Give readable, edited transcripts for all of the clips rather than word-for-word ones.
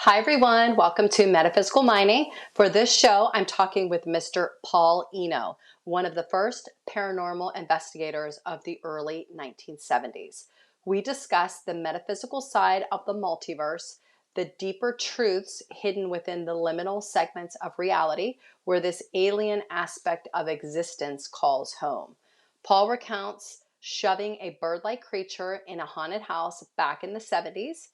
Hi, everyone. Welcome to Metaphysical Mining. For this show, I'm talking with Mr. Paul Eno, one of the first paranormal investigators of the early 1970s. We discuss the metaphysical side of the multiverse, the deeper truths hidden within the liminal segments of reality, where this alien aspect of existence calls home. Paul recounts shoving a bird-like creature in a haunted house back in the 70s,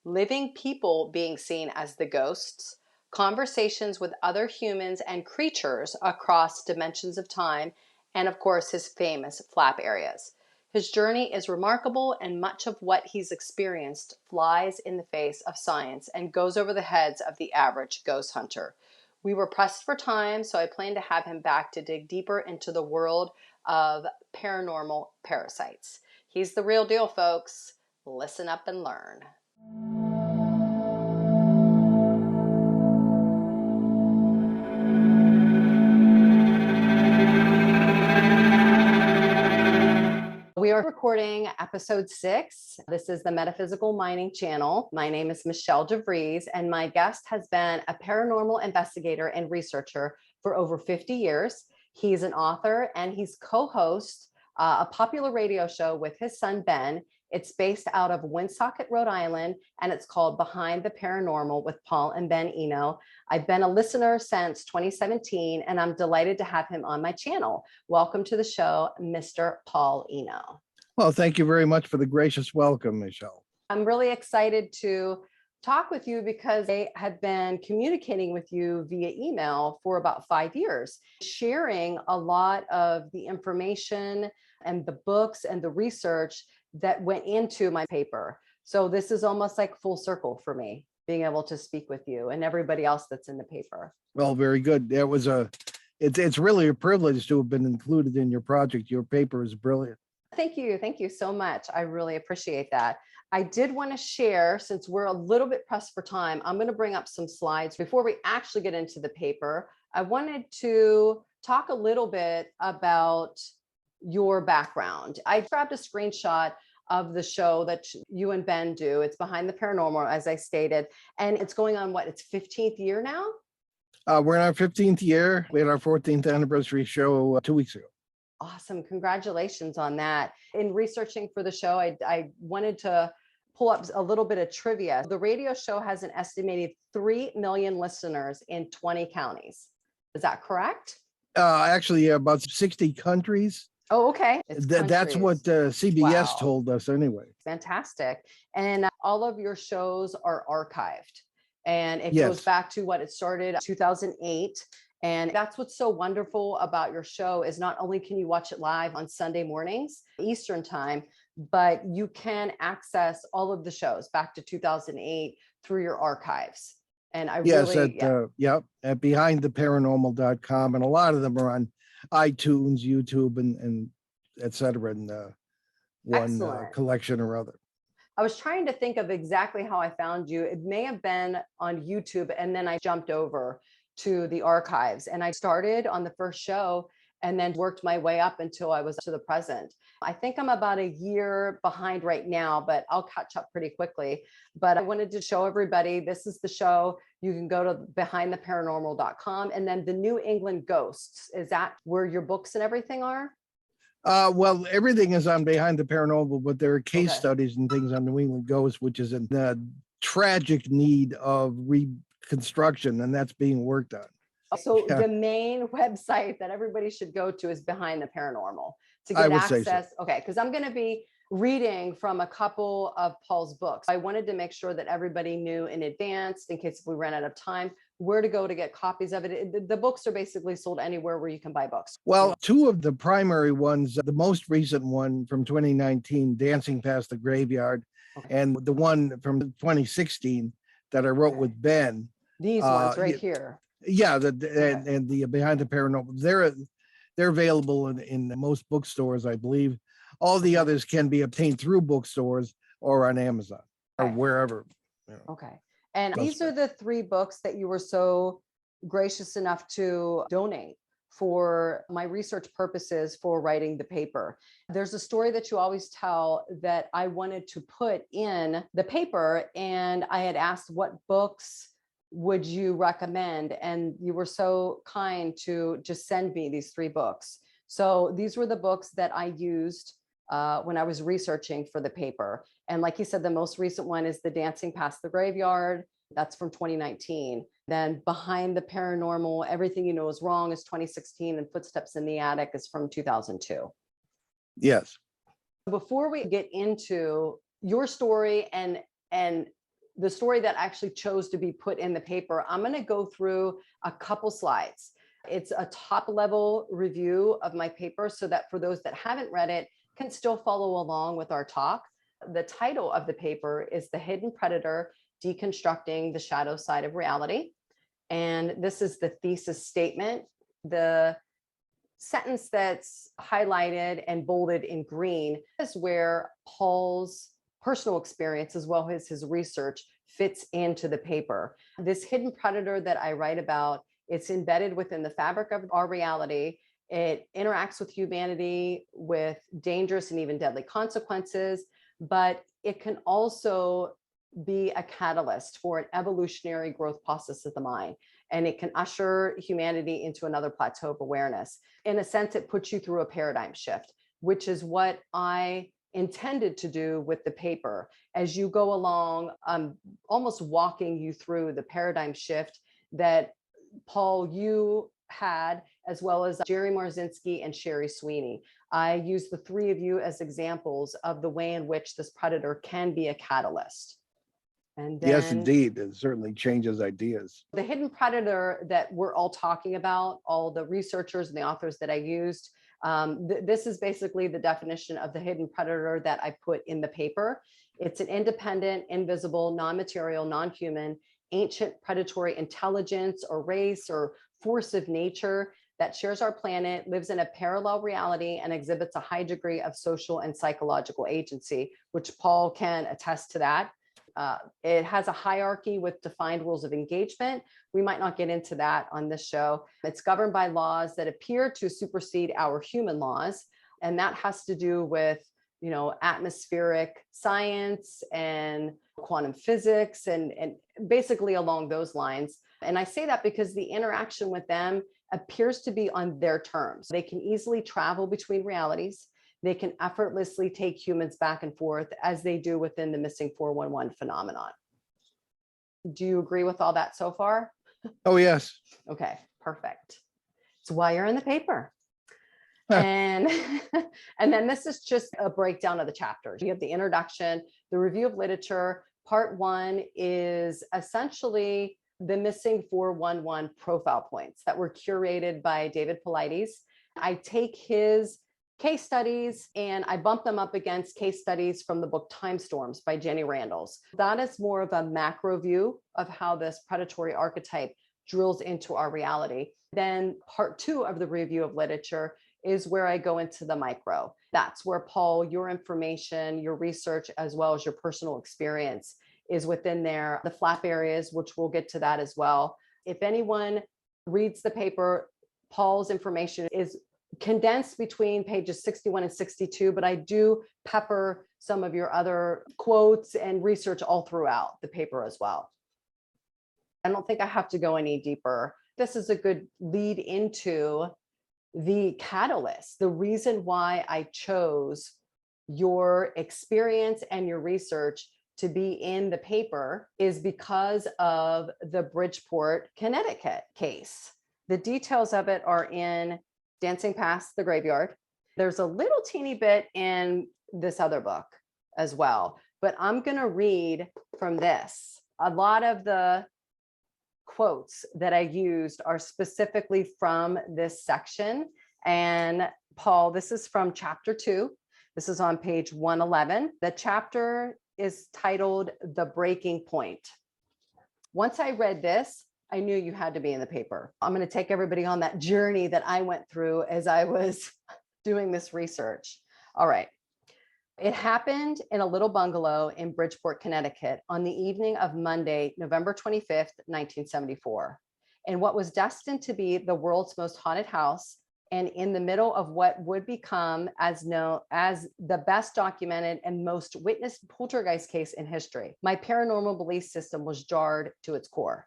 living people being seen as the ghosts, conversations with other humans and creatures across dimensions of time, and of course, his famous flap areas. His journey is remarkable, and much of what he's experienced flies in the face of science and goes over the heads of the average ghost hunter. We were pressed for time, so I plan to have him back to dig deeper into the world of paranormal parasites. He's the real deal, folks. Listen up and learn. We are recording episode 6. This is the Metaphysical Mining channel. My name is Michelle DeVries, and my guest has been a paranormal investigator and researcher for over 50 years. He's an author and he's co-host a popular radio show with his son, Ben. It's based out of Woonsocket, Rhode Island, and it's called Behind the Paranormal with Paul and Ben Eno. I've been a listener since 2017, and I'm delighted to have him on my channel. Welcome to the show, Mr. Paul Eno. Well, thank you very much for the gracious welcome, Michelle. I'm really excited to talk with you because I had been communicating with you via email for about 5 years, sharing a lot of the information and the books and the research that went into my paper. So this is almost like full circle for me, being able to speak with you and everybody else that's in the paper. Well, very good. It's really a privilege to have been included in your project. Your paper is brilliant. Thank you. Thank you so much. I really appreciate that. I did want to share, since we're a little bit pressed for time, I'm going to bring up some slides before we actually get into the paper. I wanted to talk a little bit about your background. I grabbed a screenshot of the show that you and Ben do. It's Behind the Paranormal, as I stated, and it's going on its 15th year now? We're in our 15th year. We had our 14th anniversary show 2 weeks ago. Awesome. Congratulations on that. In researching for the show, I wanted to pull up a little bit of trivia. The radio show has an estimated 3 million listeners in 20 counties. Is that correct? Actually, about 60 countries. Oh, okay. That's what CBS told us anyway. Fantastic. And all of your shows are archived. And it goes back to it started 2008. And that's what's so wonderful about your show is not only can you watch it live on Sunday mornings, Eastern time, but you can access all of the shows back to 2008 through your archives. And I at behindtheparanormal.com. And a lot of them are on iTunes, YouTube, and et cetera, in one collection or other. I was trying to think of exactly how I found you. It may have been on YouTube, and then I jumped over to the archives, and I started on the first show and then worked my way up until I was to the present. I think I'm about a year behind right now, but I'll catch up pretty quickly. But I wanted to show everybody, this is the show. You can go to behindtheparanormal.com, and then the New England Ghosts. Is that where your books and everything are? Well, everything is on Behind the Paranormal, but there are case studies and things on New England Ghosts, which is in tragic need of reconstruction, and that's being worked on. So the main website that everybody should go to is Behind the Paranormal to get access. So. Okay, because I'm going to be reading from a couple of Paul's books. I wanted to make sure that everybody knew in advance, in case if we ran out of time, where to go to get copies of it. The books are basically sold anywhere where you can buy books. Well, two of the primary ones, the most recent one from 2019, Dancing Past the Graveyard, and the one from 2016 that I wrote with Ben. These ones here. Yeah, and the Behind the Paranormal, they're available in most bookstores, I believe. All the others can be obtained through bookstores or on Amazon or wherever. Okay. And these are the 3 books that you were so gracious enough to donate for my research purposes for writing the paper. There's a story that you always tell that I wanted to put in the paper, and I had asked, what books would you recommend? And you were so kind to just send me these 3 books. So these were the books that I used when I was researching for the paper. And like you said, the most recent one is The Dancing Past the Graveyard. That's from 2019. Then Behind the Paranormal, Everything You Know Is Wrong is 2016, and Footsteps in the Attic is from 2002. Yes. Before we get into your story and the story that actually chose to be put in the paper, I'm going to go through a couple slides. It's a top level review of my paper so that for those that haven't read it can still follow along with our talk. The title of the paper is The Hidden Predator, Deconstructing the Shadow Side of Reality. And this is the thesis statement. The sentence that's highlighted and bolded in green is where Paul's personal experience as well as his research fits into the paper. This hidden predator that I write about, it's embedded within the fabric of our reality. It interacts with humanity with dangerous and even deadly consequences, but it can also be a catalyst for an evolutionary growth process of the mind. And it can usher humanity into another plateau of awareness. In a sense, it puts you through a paradigm shift, which is what I intended to do with the paper. As you go along, I'm almost walking you through the paradigm shift that Paul, you had, as well as Jerry Marzinski and Sherry Sweeney. I use the 3 of you as examples of the way in which this predator can be a catalyst. And then, yes, indeed. It certainly changes ideas. the hidden predator that we're all talking about, all the researchers and the authors that I used, this is basically the definition of the hidden predator that I put in the paper. It's an independent, invisible, non-material, non-human, ancient predatory intelligence or race or force of nature that shares our planet, lives in a parallel reality, and exhibits a high degree of social and psychological agency, which Paul can attest to that. It has a hierarchy with defined rules of engagement. We might not get into that on this show. It's governed by laws that appear to supersede our human laws. And that has to do with, atmospheric science and quantum physics and basically along those lines. And I say that because the interaction with them appears to be on their terms. They can easily travel between realities. They can effortlessly take humans back and forth as they do within the missing 411 phenomenon. Do you agree with all that so far? Oh, yes. Okay, perfect. It's why you're in the paper. and then this is just a breakdown of the chapters. You have the introduction, the review of literature. Part 1 is essentially the missing 411 profile points that were curated by David Paulides. I take his case studies and I bump them up against case studies from the book Time Storms by Jenny Randles. That is more of a macro view of how this predatory archetype drills into our reality. Then part 2 of the review of literature is where I go into the micro. That's where, Paul, your information, your research, as well as your personal experience is within there. The flap areas, which we'll get to that as well. If anyone reads the paper, Paul's information is condensed between pages 61 and 62, but I do pepper some of your other quotes and research all throughout the paper as well. I don't think I have to go any deeper. This is a good lead into the catalyst, the reason why I chose your experience and your research to be in the paper is because of the Bridgeport, Connecticut case. The details of it are in Dancing Past the Graveyard. There's a little teeny bit in this other book as well, but I'm going to read from this. A lot of the quotes that I used are specifically from this section. And Paul, this is from chapter 2. This is on page 111. The chapter is titled The Breaking Point. Once I read this, I knew you had to be in the paper. I'm going to take everybody on that journey that I went through as I was doing this research. All right. It happened in a little bungalow in Bridgeport, Connecticut on the evening of Monday, November 25th, 1974. in what was destined to be the world's most haunted house, and in the middle of what would become as known as the best documented and most witnessed poltergeist case in history. My paranormal belief system was jarred to its core.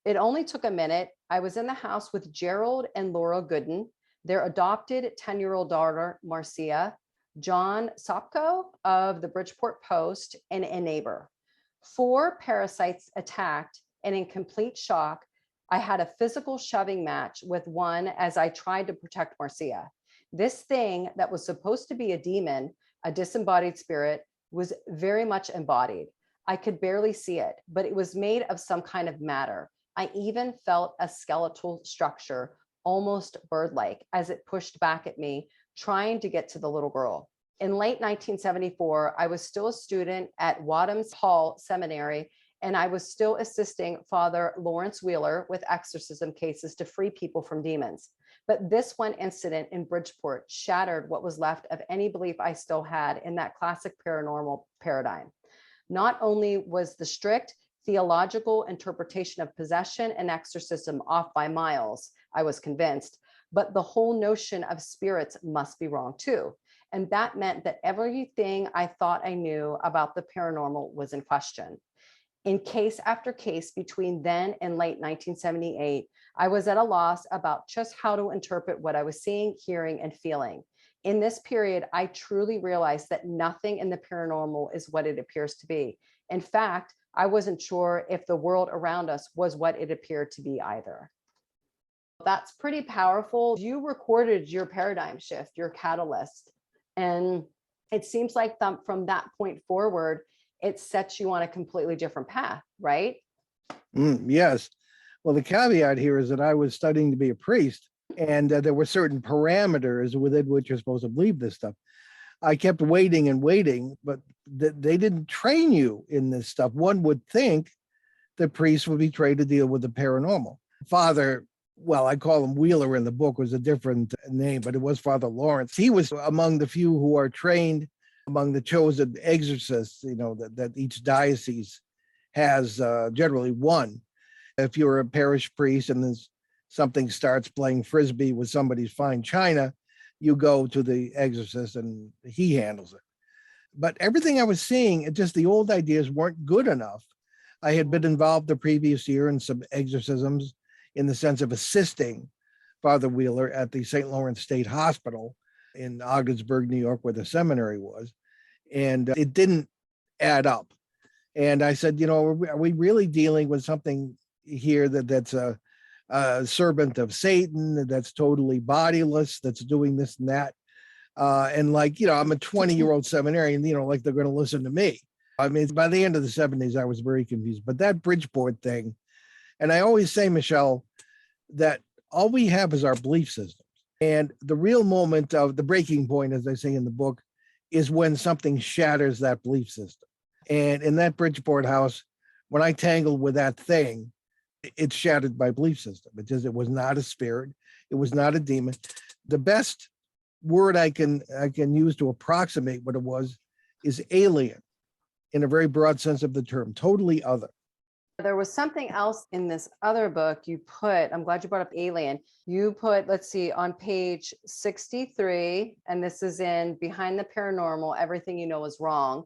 It only took a minute. I was in the house with Gerald and Laura Gooden, their adopted 10-year-old daughter, Marcia, John Sopko of the Bridgeport Post, and a neighbor. 4 parasites attacked, and in complete shock, I had a physical shoving match with one as I tried to protect Marcia. This thing that was supposed to be a demon, a disembodied spirit, was very much embodied. I could barely see it, but it was made of some kind of matter. I even felt a skeletal structure, almost bird-like, as it pushed back at me, trying to get to the little girl. In late 1974, I was still a student at Wadhams Hall Seminary, and I was still assisting Father Lawrence Wheeler with exorcism cases to free people from demons. But this one incident in Bridgeport shattered what was left of any belief I still had in that classic paranormal paradigm. Not only was the strict theological interpretation of possession and exorcism off by miles, I was convinced, but the whole notion of spirits must be wrong too. And that meant that everything I thought I knew about the paranormal was in question. In case after case between then and late 1978, I was at a loss about just how to interpret what I was seeing, hearing, and feeling. In this period, I truly realized that nothing in the paranormal is what it appears to be. In fact, I wasn't sure if the world around us was what it appeared to be either. That's pretty powerful. You recorded your paradigm shift, your catalyst, and it seems like from that point forward, it sets you on a completely different path, right? Yes. Well, the caveat here is that I was studying to be a priest, and there were certain parameters within which you're supposed to believe this stuff. I kept waiting and waiting, but they didn't train you in this stuff. One would think the priests would be trained to deal with the paranormal. Father, well, I call him Wheeler in the book, was a different name, but it was Father Lawrence. He was among the few who are trained, among the chosen exorcists, that each diocese has generally one. If you're a parish priest and then something starts playing frisbee with somebody's fine china, you go to the exorcist and he handles it. But everything I was seeing, the old ideas weren't good enough. I had been involved the previous year in some exorcisms in the sense of assisting Father Wheeler at the St. Lawrence State Hospital in Ogdensburg, New York, where the seminary was. And it didn't add up. And I said, are we really dealing with something here that's a servant of Satan, that's totally bodiless, that's doing this and that? And I'm a 20-year-old seminarian, like they're going to listen to me. I mean, by the end of the 70s, I was very confused. But that Bridgeport thing, and I always say, Michelle, that all we have is our belief systems. And the real moment of the breaking point, as I say in the book, is when something shatters that belief system. And in that Bridgeport house, when I tangled with that thing, it shattered my belief system. It was not a spirit. It was not a demon. The best word I can use to approximate what it was is alien, in a very broad sense of the term, totally other. There was something else in this other book you put, I'm glad you brought up alien. You put, let's see, on page 63, and this is in Behind the Paranormal, Everything You Know Is Wrong.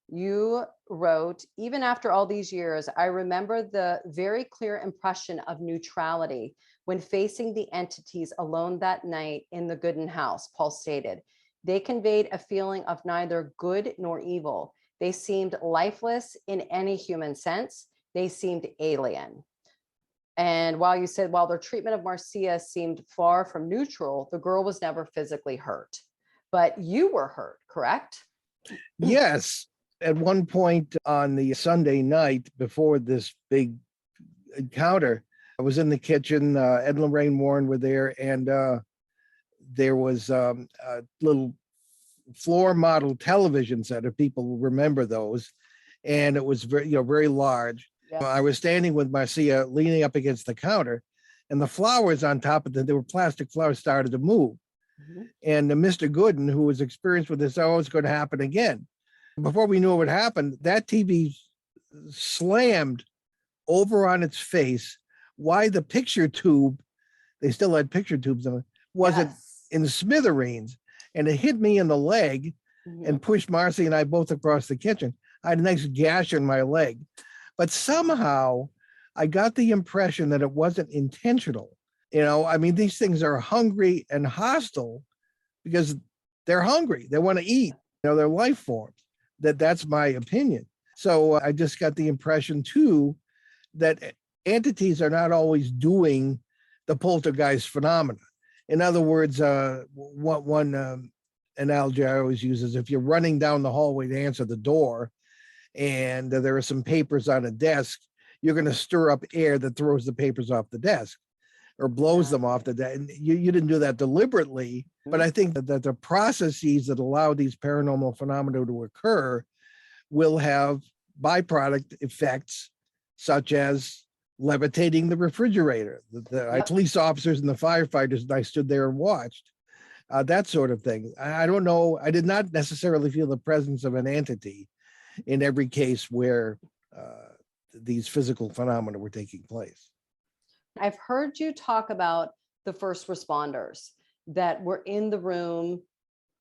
You wrote, even after all these years, I remember the very clear impression of neutrality when facing the entities alone that night in the Gooden house, Paul stated. They conveyed a feeling of neither good nor evil. They seemed lifeless in any human sense. They seemed alien. And while you said, while their treatment of Marcia seemed far from neutral, the girl was never physically hurt. But you were hurt, correct? Yes. At one point on the Sunday night before this big encounter, I was in the kitchen. Ed and Lorraine Warren were there, and there was a little floor model television set, if people remember those, and it was very large. Yeah. I was standing with Marcia leaning up against the counter, and the flowers on top of there were plastic flowers, started to move. Mm-hmm. And Mr. Gooden, who was experienced with this, it's going to happen again. Before we knew what happened, that TV slammed over on its face why the picture tube, they still had picture tubes on it, wasn't in smithereens. And it hit me in the leg and pushed Marcy and I both across the kitchen. I had a nice gash in my leg. But somehow I got the impression that it wasn't intentional. I mean, these things are hungry and hostile because they're hungry. They want to eat, they're life forms. That's my opinion. So I just got the impression too, that entities are not always doing the poltergeist phenomena. In other words, one analogy I always use is if you're running down the hallway to answer the door and there are some papers on a desk, you're going to stir up air that throws the papers off the desk or blows them off the desk. And you didn't do that deliberately, but I think that the processes that allow these paranormal phenomena to occur will have byproduct effects such as levitating the refrigerator. The police officers and the firefighters, and I stood there and watched that sort of thing. I don't know. I did not necessarily feel the presence of an entity in every case where these physical phenomena were taking place. I've heard you talk about the first responders that were in the room,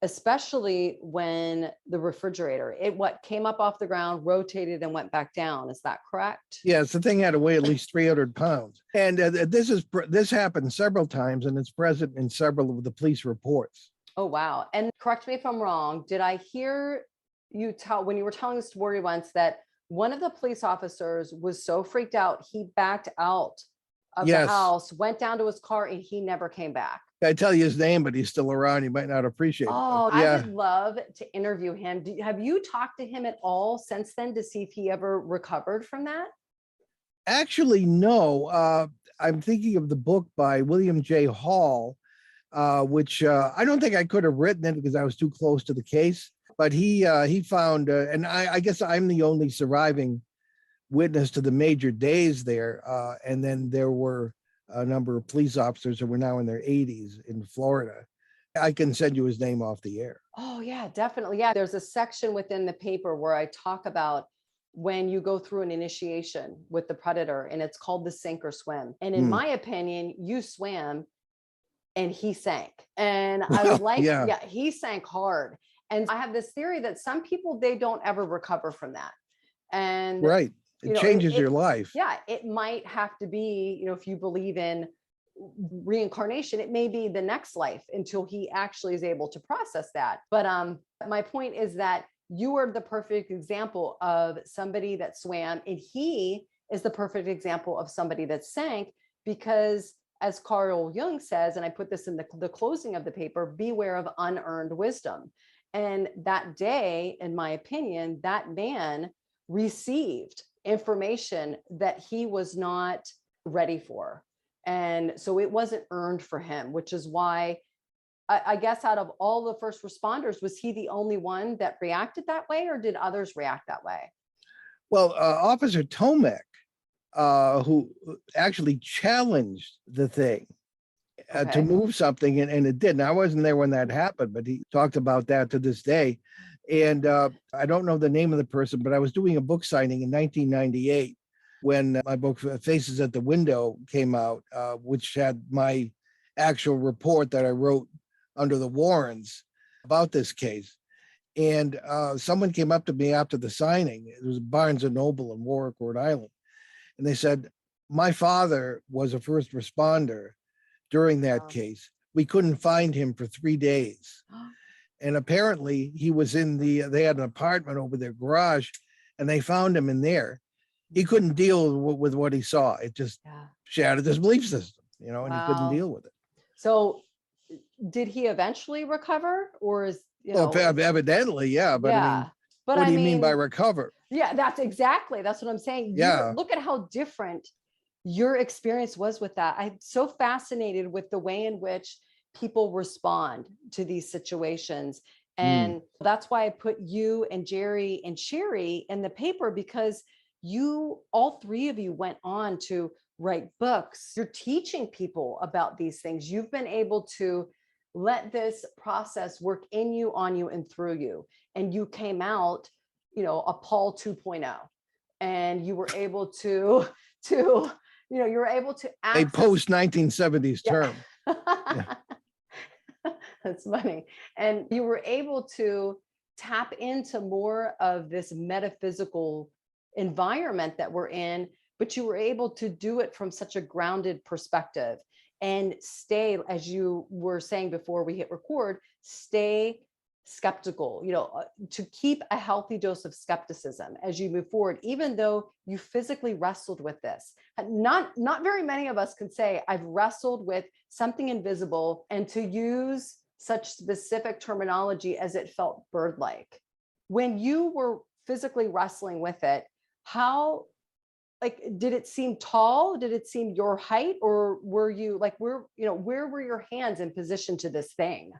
especially when the refrigerator, it came up off the ground, rotated and went back down. Is that correct? Yes, the thing had to weigh at least 300 pounds. And this happened several times, and it's present in several of the police reports. Oh, wow. And correct me if I'm wrong. Did I hear you when you were telling the story once that one of the police officers was so freaked out, he backed out of the house, went down to his car, and he never came back? I tell you his name, but he's still around. You might not appreciate it. Oh, I would love to interview him. Have you talked to him at all since then to see if he ever recovered from that? Actually, no. I'm thinking of the book by William J. Hall, which I don't think I could have written it because I was too close to the case. But he found, and I guess I'm the only surviving witness to the major days there. And then there were a number of police officers who were now in their 80s in Florida. I can send you his name off the air. Oh, yeah, definitely. Yeah, there's a section within the paper where I talk about when you go through an initiation with the predator, and it's called the sink or swim. And in my opinion, you swam and he sank. And I was like, yeah, he sank hard. And I have this theory that some people, they don't ever recover from that. And right. It changes your life. Yeah, it might have to be, if you believe in reincarnation, it may be the next life until he actually is able to process that. But my point is that you are the perfect example of somebody that swam, and he is the perfect example of somebody that sank, because as Carl Jung says, and I put this in the closing of the paper, beware of unearned wisdom. And that day, in my opinion, that man received information that he was not ready for. And so it wasn't earned for him, which is why I guess out of all the first responders, was he the only one that reacted that way, or did others react that way? Well, Officer Tomek, who actually challenged the thing to move something, and it did. Now, I wasn't there when that happened, but he talked about that to this day. And I don't know the name of the person, but I was doing a book signing in 1998 when my book Faces at the Window came out, which had my actual report that I wrote under the Warrens about this case. And someone came up to me after the signing. It was Barnes and Noble in Warwick, Rhode Island. And they said, my father was a first responder during that case. We couldn't find him for 3 days. And apparently he was they had an apartment over their garage, and they found him in there. He couldn't deal with what he saw. It just shattered his belief system, and he couldn't deal with it. So did he eventually recover, or is, well, evidently, yeah. But I mean, what do you mean by recover? Yeah, that's what I'm saying. Yeah. Look at how different your experience was with that. I'm so fascinated with the way in which people respond to these situations. And that's why I put you and Jerry and Sherry in the paper, because all three of you went on to write books. You're teaching people about these things. You've been able to let this process work in you, on you, and through you. And you came out, a Paul 2.0, and you were able to you know, you were able to a access post 1970s term. Yeah. That's funny. And you were able to tap into more of this metaphysical environment that we're in, but you were able to do it from such a grounded perspective and stay, as you were saying before we hit record, stay skeptical, you know, to keep a healthy dose of skepticism as you move forward, even though you physically wrestled with this. Not very many of us can say, I've wrestled with something invisible, and to use such specific terminology as it felt bird-like. When you were physically wrestling with it, how, like, did it seem tall? Did it seem your height? Or were you like, where were your hands in position to this thing?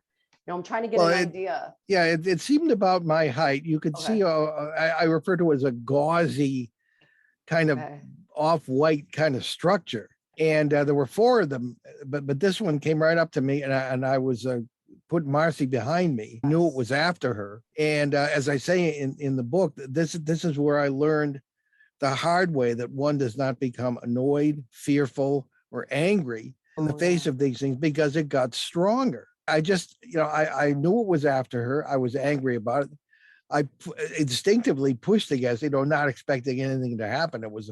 You know, I'm trying to get an idea. Yeah, it seemed about my height. You could see, I refer to it as a gauzy kind of off-white kind of structure. And there were four of them, but this one came right up to me, and I was put Marcy behind me, knew it was after her. And as I say in the book, this is where I learned the hard way that one does not become annoyed, fearful, or angry in the face of these things, because it got stronger. I just, I knew it was after her. I was angry about it. I instinctively pushed against, not expecting anything to happen. It was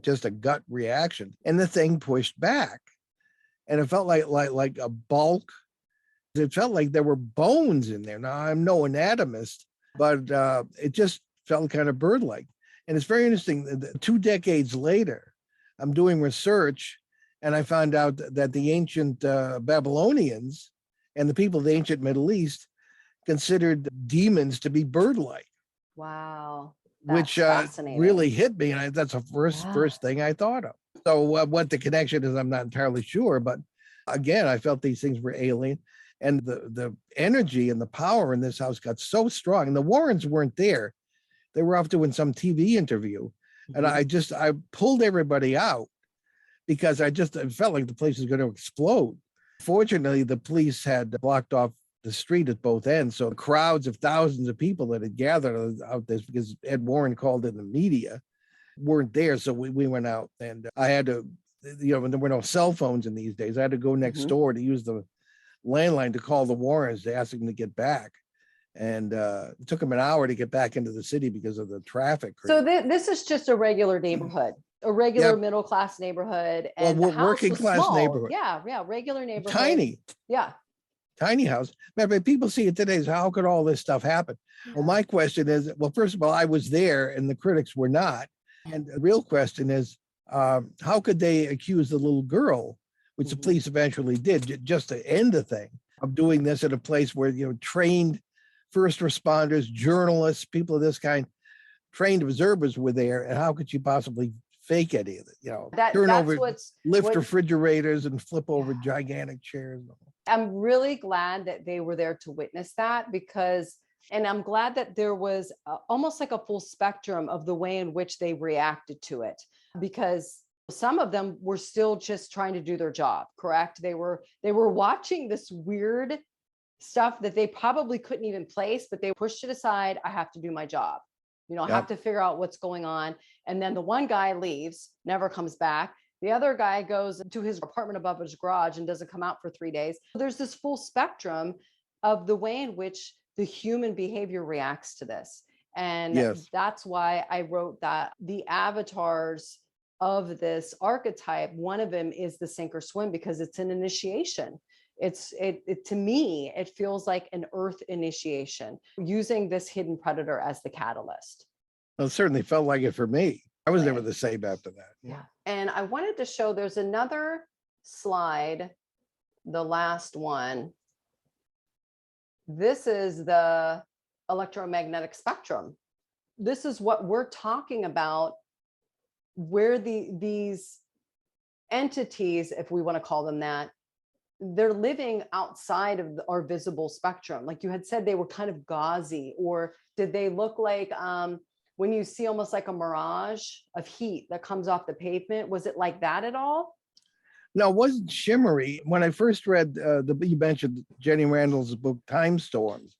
just a gut reaction. And the thing pushed back. And it felt like a bulk. It felt like there were bones in there. Now, I'm no anatomist, but it just felt kind of bird-like. And it's very interesting. 2 decades later, I'm doing research, and I found out that the ancient Babylonians and the people of the ancient Middle East considered demons to be bird-like. Wow. Which really hit me. And that's the first thing I thought of. So what the connection is, I'm not entirely sure. But again, I felt these things were alien. And the energy and the power in this house got so strong. And the Warrens weren't there. They were off doing some TV interview. And I pulled everybody out because I felt like the place was going to explode. Fortunately, the police had blocked off the street at both ends. So crowds of thousands of people that had gathered out there, because Ed Warren called in the media, weren't there. So we went out, and I had to, there were no cell phones in these days. I had to go next door to use the landline to call the Warrens to ask them to get back. And it took them an hour to get back into the city because of the traffic. So this is just a regular neighborhood, a regular middle-class neighborhood, and the house working was class small. neighborhood. Yeah, regular neighborhood. Tiny. Yeah. Tiny house. Remember, people see it today as, how could all this stuff happen? Yeah. Well, my question is, first of all, I was there and the critics were not. And the real question is, how could they accuse the little girl, which the police eventually did, just to end the thing, of doing this at a place where, trained first responders, journalists, people of this kind, trained observers were there. And how could you possibly fake any of it? Turn over, lift refrigerators and flip over gigantic chairs. I'm really glad that they were there to witness that, and I'm glad that there was almost like a full spectrum of the way in which they reacted to it, because some of them were still just trying to do their job, correct? They were watching this weird stuff that they probably couldn't even place, but they pushed it aside. I have to do my job. I have to figure out what's going on. And then the one guy leaves, never comes back. The other guy goes to his apartment above his garage and doesn't come out for 3 days. There's this full spectrum of the way in which the human behavior reacts to this. And that's why I wrote that the avatars of this archetype, one of them is the sink or swim, because it's an initiation. It to me, it feels like an earth initiation, using this hidden predator as the catalyst. Well, it certainly felt like it for me. I was never the same after that. Yeah. And I wanted to show, there's another slide, the last one. This is the electromagnetic spectrum. This is what we're talking about, where these entities, if we want to call them that, they're living outside of our visible spectrum. Like you had said, they were kind of gauzy, or did they look like when you see almost like a mirage of heat that comes off the pavement? Was it like that at all? No, it wasn't shimmery. When I first read you mentioned Jenny Randall's book, Time Storms.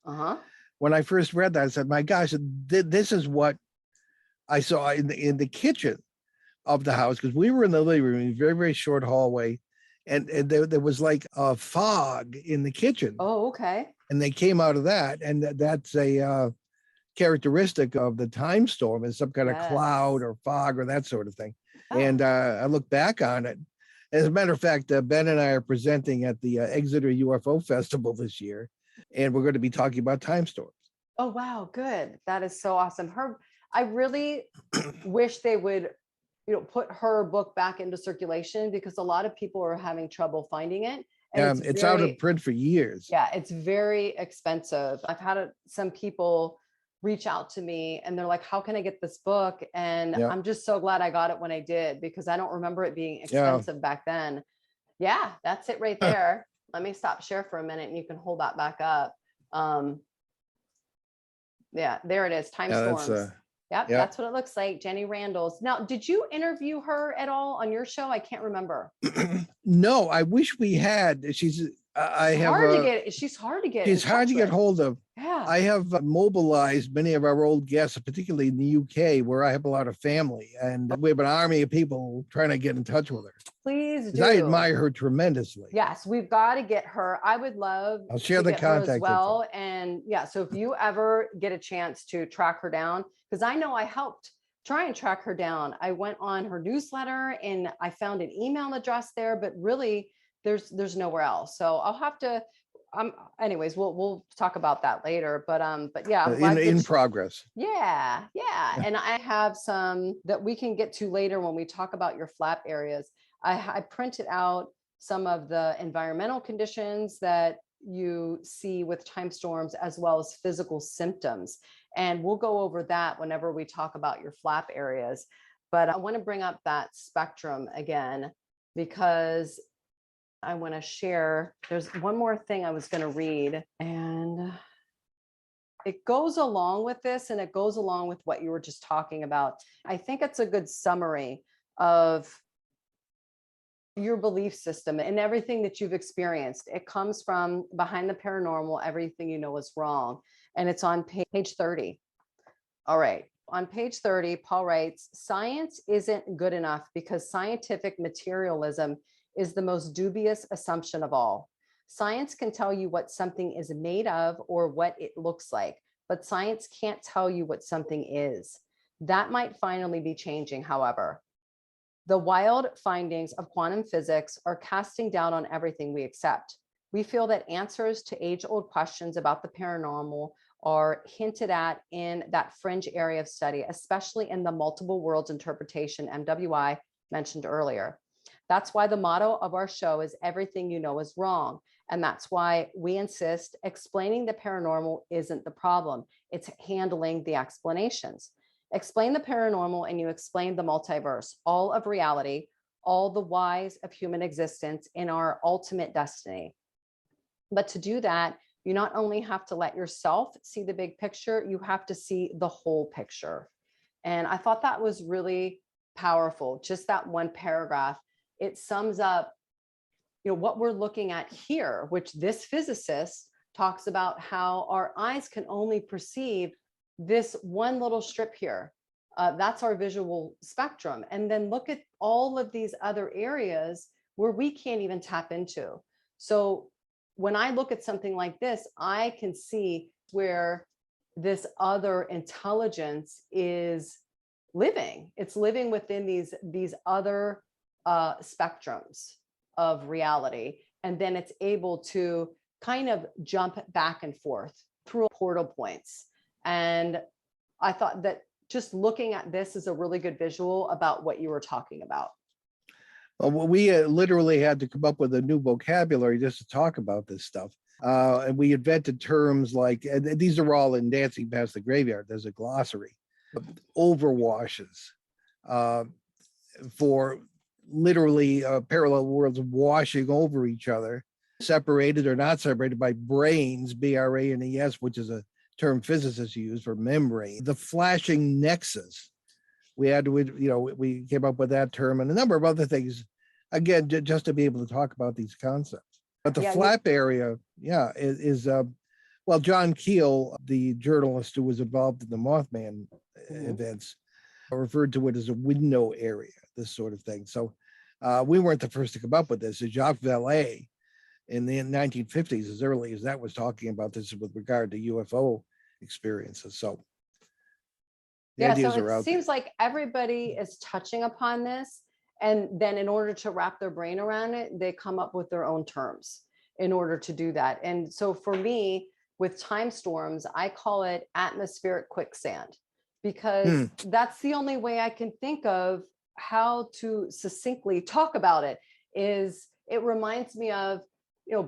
When I first read that, I said, my gosh, this is what I saw in the kitchen of the house, because we were in the living room, very, very short hallway, and there was like a fog in the kitchen. Oh, okay. And they came out of that, and that's a characteristic of the time storm, is some kind of cloud or fog or that sort of thing. Oh. And I look back on it. As a matter of fact, Ben and I are presenting at the Exeter UFO Festival this year, and we're going to be talking about time storms. Oh, wow. Good. That is so awesome. I really wish they would, put her book back into circulation, because a lot of people are having trouble finding it. And it's out of print for years. Yeah, it's very expensive. I've had some people reach out to me and they're like, how can I get this book? And I'm just so glad I got it when I did, because I don't remember it being expensive back then. Yeah, that's it right there. Let me stop share for a minute and you can hold that back up. Yeah, there it is. Time Storms. Yep, that's what it looks like. Jenny Randall's. Now, did you interview her at all on your show? I can't remember. No, I wish we had. She's hard to get. She's hard to get. She's hard to get hold of. Yeah. I have mobilized many of our old guests, particularly in the UK, where I have a lot of family, and we have an army of people trying to get in touch with her. Please do. I admire her tremendously. Yes, we've got to get her. I would love. I'll share the contact as well. And yeah, so if you ever get a chance to track her down, because I know I helped try and track her down. I went on her newsletter and I found an email address there, but really there's nowhere else. So I'll have to. Anyways, we'll talk about that later. But yeah, in progress. Yeah. And I have some that we can get to later when we talk about your flap areas. I printed out some of the environmental conditions that you see with time storms, as well as physical symptoms. And we'll go over that whenever we talk about your flap areas. But I want to bring up that spectrum again, because I want to share. There's one more thing I was going to read, and it goes along with this, and it goes along with what you were just talking about. I think it's a good summary of your belief system and everything that you've experienced. It comes from Behind the Paranormal, Everything You Know Is Wrong. And it's on page 30. All right. On page 30, Paul writes, science isn't good enough because scientific materialism is the most dubious assumption of all. Science can tell you what something is made of or what it looks like, but science can't tell you what something is. That might finally be changing, however. The wild findings of quantum physics are casting doubt on everything we accept. We feel that answers to age-old questions about the paranormal are hinted at in that fringe area of study, especially in the multiple worlds interpretation, MWI, mentioned earlier. That's why the motto of our show is Everything You Know Is Wrong. And that's why we insist explaining the paranormal isn't the problem. It's handling the explanations. Explain the paranormal and you explain the multiverse, all of reality, all the whys of human existence in our ultimate destiny. But to do that, you not only have to let yourself see the big picture, you have to see the whole picture. And I thought that was really powerful. Just that one paragraph, it sums up, what we're looking at here, which this physicist talks about how our eyes can only perceive this one little strip here. That's our visual spectrum. And then look at all of these other areas where we can't even tap into. So when I look at something like this, I can see where this other intelligence is living. It's living within these other spectrums of reality. And then it's able to kind of jump back and forth through portal points. And I thought that just looking at this is a really good visual about what you were talking about. Well, we literally had to come up with a new vocabulary just to talk about this stuff. And we invented terms like, and these are all in Dancing Past the Graveyard, there's a glossary, overwashes, for literally parallel worlds washing over each other, separated or not separated by branes, BRANES, which is a term physicists use for membrane. The flashing nexus, we came up with that term and a number of other things, again, just to be able to talk about these concepts. But the flap area, is John Keel, the journalist who was involved in the Mothman events, referred to it as a window area. this sort of thing. So we weren't the first to come up with this. Jacques Vallée in the 1950s, as early as that, was talking about this with regard to UFO experiences. So the ideas are out there. It seems like everybody is touching upon this, and then in order to wrap their brain around it, they come up with their own terms in order to do that. And so for me, with time storms, I call it atmospheric quicksand, because that's the only way I can think of how to succinctly talk about it. Is it reminds me of,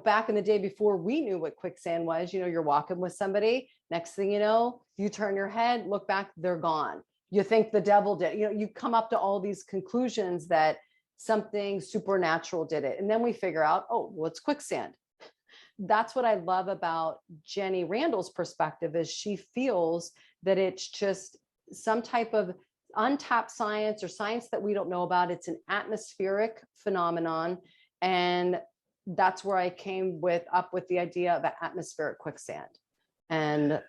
back in the day before we knew what quicksand was. You're walking with somebody, next thing you know, you turn your head, look back, they're gone. You think the devil did. You come up to all these conclusions that something supernatural did it. And then we figure out, oh, well, it's quicksand. That's what I love about Jenny Randall's perspective, is she feels that it's just some type of untapped science, or science that we don't know about. It's an atmospheric phenomenon. And that's where I came up with the idea of an atmospheric quicksand. And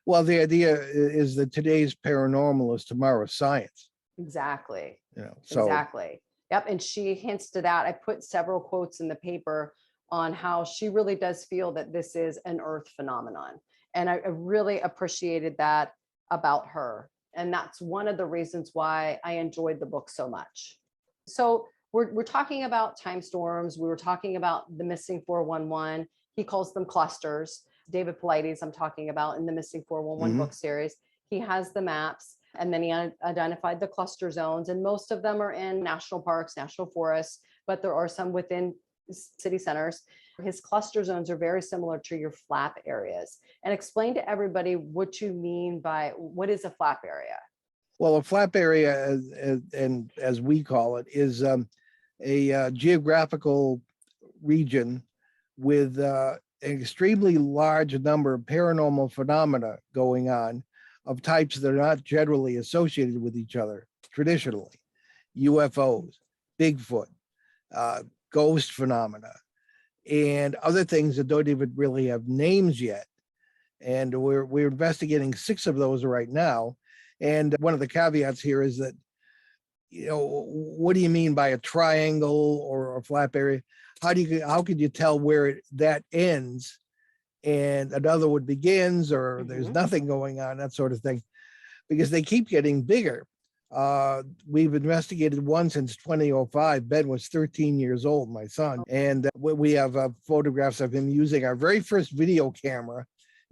well, the idea is that today's paranormal is tomorrow's science. Exactly. So exactly. Yep. And she hints to that. I put several quotes in the paper on how she really does feel that this is an Earth phenomenon. And I really appreciated that about her. And that's one of the reasons why I enjoyed the book so much. So we're talking about time storms. We were talking about the missing 411. He calls them clusters. David Paulides, I'm talking about in the missing 411 book series. He has the maps, and then he identified the cluster zones, and most of them are in national parks, national forests, but there are some within city centers. His cluster zones are very similar to your flap areas. And explain to everybody what you mean by, what is a flap area? Well, a flap area, and as we call it, is a geographical region with an extremely large number of paranormal phenomena going on, of types that are not generally associated with each other traditionally. UFOs, Bigfoot, ghost phenomena, and other things that don't even really have names yet. And we're investigating 6 of those right now. And one of the caveats here is that, what do you mean by a triangle or a flap area? How could you tell where that ends and another one begins, or there's nothing going on, that sort of thing, because they keep getting bigger. We've investigated one since 2005. Ben was 13 years old, my son. And we have photographs of him using our very first video camera.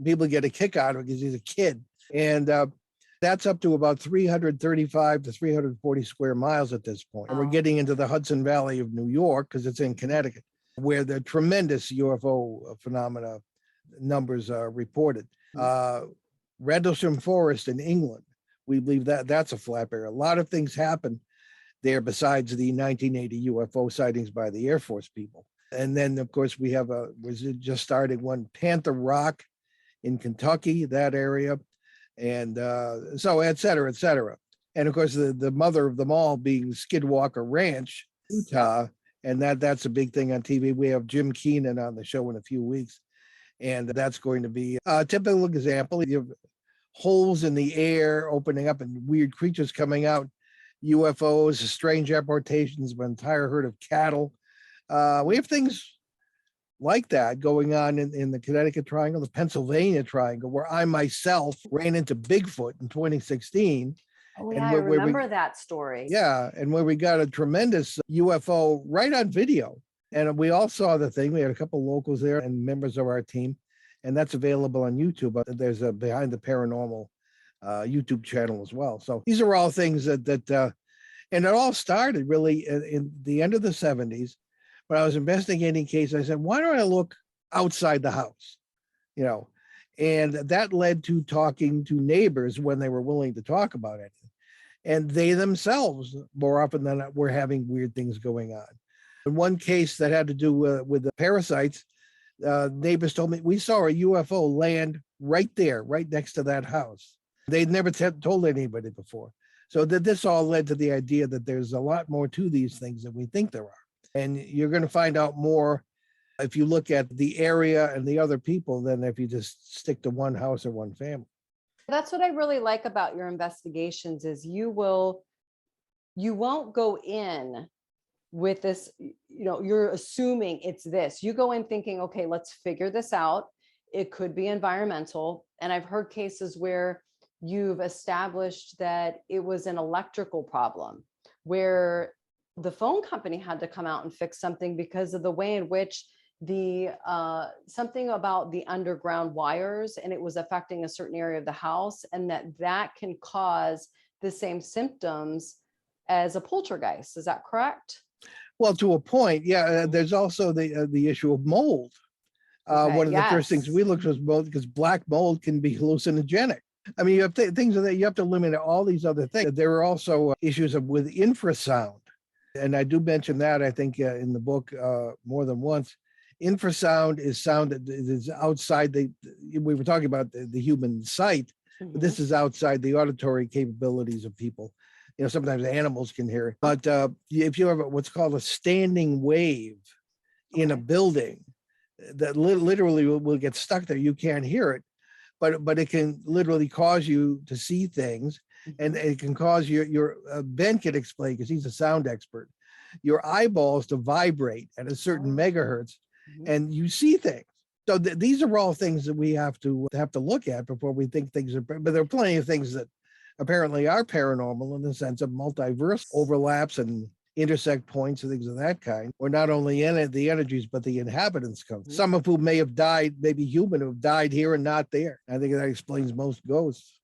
People get a kick out of it because he's a kid. And that's up to about 335 to 340 square miles at this point. And we're getting into the Hudson Valley of New York, because it's in Connecticut, where the tremendous UFO phenomena numbers are reported. Rendlesham Forest in England, we believe that that's a flap area. A lot of things happen there besides the 1980 UFO sightings by the Air Force people. And then, of course, we have was just starting one, Panther Rock in Kentucky, that area, and so et cetera, et cetera. And of course, the mother of them all being Skidwalker Ranch, Utah, and that's a big thing on TV. We have Jim Keenan on the show in a few weeks, and that's going to be a typical example. You have holes in the air opening up and weird creatures coming out, UFOs, strange importations of an entire herd of cattle. We have things like that going on in the Connecticut Triangle, the Pennsylvania Triangle, where I myself ran into Bigfoot in 2016. Oh, yeah, I remember that story. Yeah, and where we got a tremendous UFO right on video. And we all saw the thing. We had a couple of locals there and members of our team, and that's available on YouTube. There's a Behind the Paranormal YouTube channel as well. So these are all things that and it all started really in the end of the 70s. When I was investigating cases, I said, why don't I look outside the house? And that led to talking to neighbors when they were willing to talk about it. And they themselves, more often than not, were having weird things going on. In one case that had to do with the parasites, neighbors told me, we saw a UFO land right there, right next to that house. They'd never told anybody before. So this all led to the idea that there's a lot more to these things than we think there are. And you're going to find out more if you look at the area and the other people than if you just stick to one house or one family. That's what I really like about your investigations, is you will you won't go in with this, you're assuming it's this. You go in thinking, okay, let's figure this out. It could be environmental. And I've heard cases where you've established that it was an electrical problem, where the phone company had to come out and fix something because of the way in which the something about the underground wires, and it was affecting a certain area of the house, and that can cause the same symptoms as a poltergeist. Is that correct? Well, to a point, yeah. There's also the issue of mold. Okay, One of the first things we looked was mold, because black mold can be hallucinogenic. I mean, you have things that you have to eliminate all these other things. There are also issues with infrasound, and I do mention that, I think, in the book more than once. Infrasound is sound that is outside we were talking about the human sight, but this is outside the auditory capabilities of people. Sometimes animals can hear it. But if you have what's called a standing wave in a building, that literally will get stuck there, you can't hear it, but it can literally cause you to see things, and it can cause your Ben can explain, because he's a sound expert, your eyeballs to vibrate at a certain megahertz, and you see things. So these are all things that we have to look at before we think things are. But there are plenty of things that apparently are paranormal in the sense of multiverse overlaps and intersect points and things of that kind, where not only the energies, but the inhabitants come. Some of whom may have died, maybe human, who have died here and not there. I think that explains most ghosts.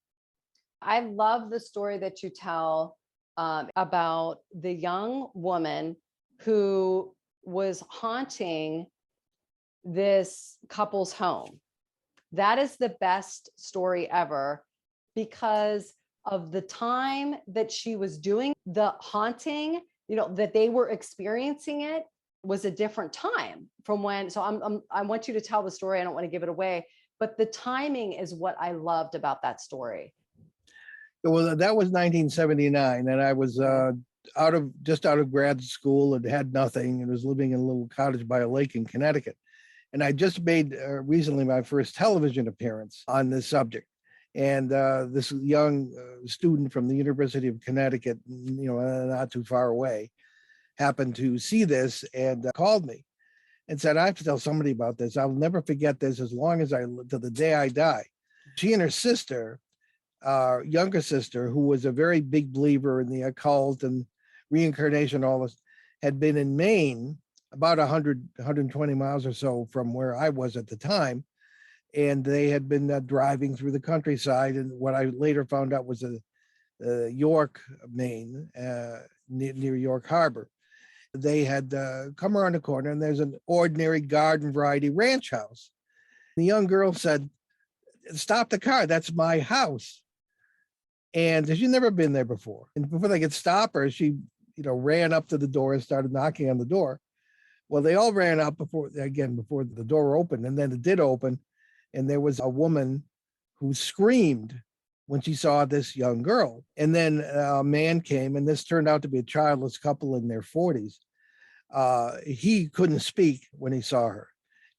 I love the story that you tell about the young woman who was haunting this couple's home. That is the best story ever, because of the time that she was doing the haunting, that they were experiencing it was a different time from when. So I want you to tell the story. I don't want to give it away, but the timing is what I loved about that story. Well, that was 1979, and I was just out of grad school and had nothing, and was living in a little cottage by a lake in Connecticut. And I just made recently my first television appearance on this subject. And this young student from the University of Connecticut, not too far away, happened to see this and called me and said, I have to tell somebody about this. I'll never forget this as long as to the day I die. She and her sister, younger sister, who was a very big believer in the occult and reincarnation, all this, had been in Maine, about 120 miles or so from where I was at the time. And they had been driving through the countryside, and what I later found out was York, Maine, near York Harbor. They had come around the corner, and there's an ordinary garden variety ranch house. The young girl said, "Stop the car, that's my house." And she'd never been there before. And before they could stop her, she ran up to the door and started knocking on the door. Well, they all ran up before the door opened, and then it did open. And there was a woman who screamed when she saw this young girl. And then a man came, and this turned out to be a childless couple in their 40s. He couldn't speak when he saw her.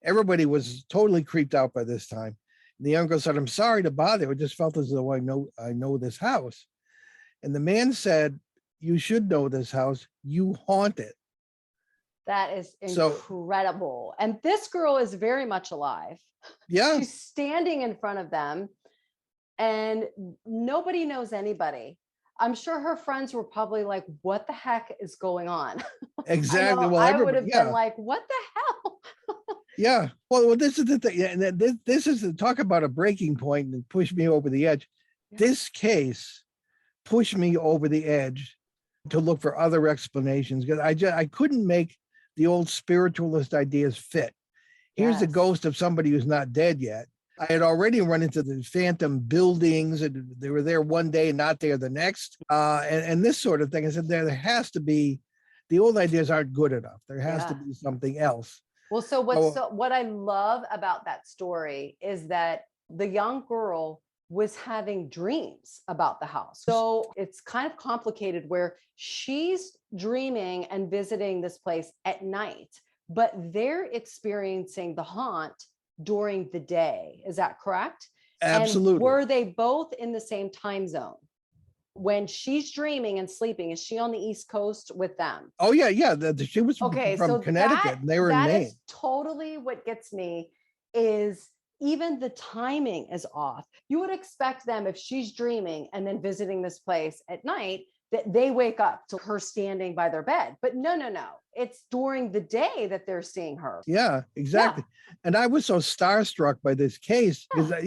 Everybody was totally creeped out by this time. And the young girl said, "I'm sorry to bother you. I just felt as though I know this house." And the man said, "You should know this house. You haunt it." That is incredible. And this girl is very much alive. Yeah. She's standing in front of them, and nobody knows anybody. I'm sure her friends were probably like, what the heck is going on? Exactly. Well, I would have been like, what the hell? Yeah. Well, this is the thing. And this is talk about a breaking point and push me over the edge. Yeah. This case pushed me over the edge to look for other explanations, because I couldn't make the old spiritualist ideas fit. Here's the ghost of somebody who's not dead yet. I had already run into the phantom buildings, and they were there one day and not there the next, and this sort of thing. I said, there has to be, the old ideas aren't good enough. There has to be something else. Well, what I love about that story is that the young girl was having dreams about the house. So it's kind of complicated, where she's dreaming and visiting this place at night, but they're experiencing the haunt during the day. Is that correct? Absolutely. And were they both in the same time zone? when she's dreaming and sleeping, is she on the East Coast with them? Oh yeah, yeah. She was Okay, from so Connecticut, and they were in that Maine. is totally what gets me, is even the timing is off. You would expect them, if she's dreaming and then visiting this place at night, that they wake up to her standing by their bed. But no. It's during the day that they're seeing her. Yeah, exactly. Yeah. And I was so starstruck by this case because, I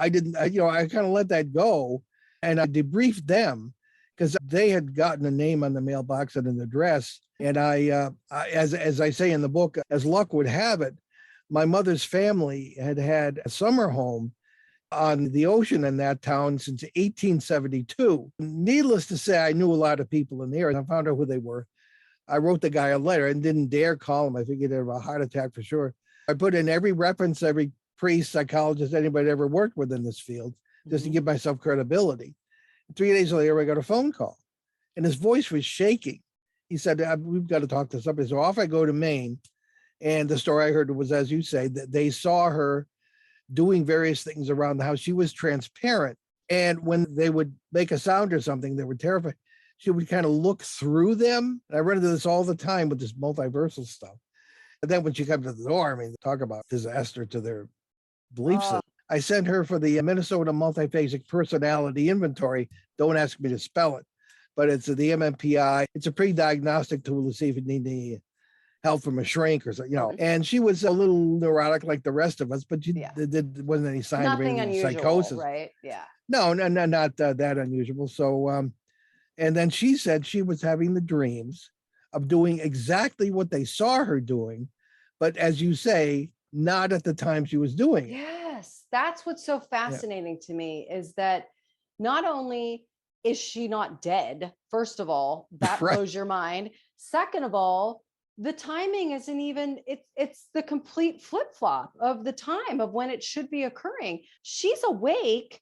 didn't, I kind of let that go, and I debriefed them because they had gotten a name on the mailbox and an address. And I as I say in the book, as luck would have it, my mother's family had had a summer home on the ocean in that town since 1872. Needless to say, I knew a lot of people in there, and I found out who they were. I wrote the guy a letter and didn't dare call him. I figured he'd have a heart attack for sure. I put in every reference, every priest, psychologist, anybody ever worked with in this field, just to give myself credibility. 3 days later, I got a phone call, and his voice was shaking. He said, we've got to talk to somebody. So off I go to Maine. And the story I heard was, as you say, that they saw her doing various things around the house. She was transparent. And when they would make a sound or something, they were terrified. She would kind of look through them. And I run into this all the time with this multiversal stuff. And then when she comes to the door, I mean, talk about disaster to their belief system. I sent her for the Minnesota Multiphasic Personality Inventory. Don't ask me to spell it, but it's the MMPI. It's a pre-diagnostic tool to see if you need any help from a shrink or so, and she was a little neurotic like the rest of us, but there wasn't any sign of any psychosis. Right? Yeah. No, not that unusual. So, and then she said she was having the dreams of doing exactly what they saw her doing, but as you say, not at the time she was doing it. Yes, that's what's so fascinating to me, is that not only is she not dead, first of all, that blows your mind. Second of all, the timing isn't even, it's the complete flip-flop of the time of when it should be occurring. She's awake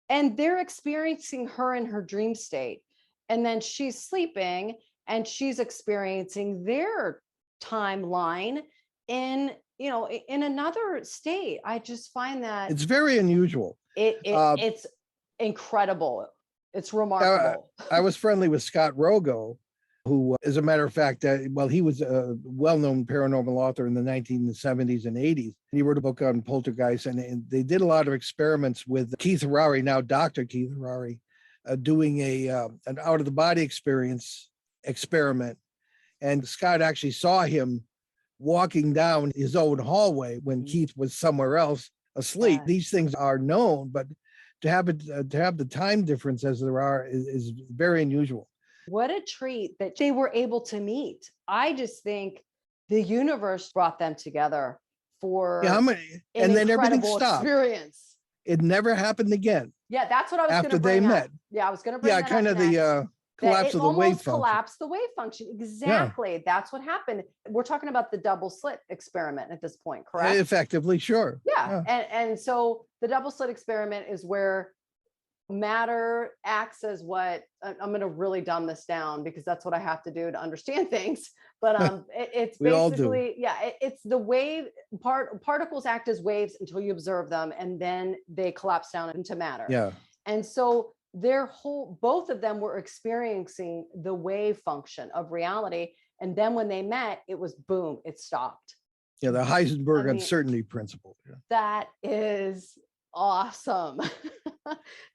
and they're experiencing her in her dream state, and then she's sleeping and she's experiencing their timeline in another state. I just find that it's very unusual. It's incredible. It's remarkable. I was friendly with Scott Rogo, who, as a matter of fact, he was a well-known paranormal author in the 1970s and 80s. He wrote a book on poltergeist, and they did a lot of experiments with Keith Harari, now Dr. Keith Harari, doing an out-of-the-body experience experiment. And Scott actually saw him walking down his own hallway when Keith was somewhere else asleep. These things are known, but to have the time difference as there are is very unusual. What a treat that they were able to meet. I just think the universe brought them together for and then everything stopped. Experience. It never happened again. Yeah, that's what I was going to bring bring up. After they met. Yeah, I was going to bring that kind up of next. The collapse of the wave function. Collapsed the wave function. Exactly. Yeah. That's what happened. We're talking about the double slit experiment at this point, correct? Effectively, sure. Yeah. And so the double slit experiment is where matter acts as what, I'm going to really dumb this down because that's what I have to do to understand things. But it's basically, it's the wave particles act as waves until you observe them, and then they collapse down into matter. Yeah. And so both of them were experiencing the wave function of reality. And then when they met, it was boom, it stopped. Yeah, the Heisenberg uncertainty principle. Yeah. That is awesome.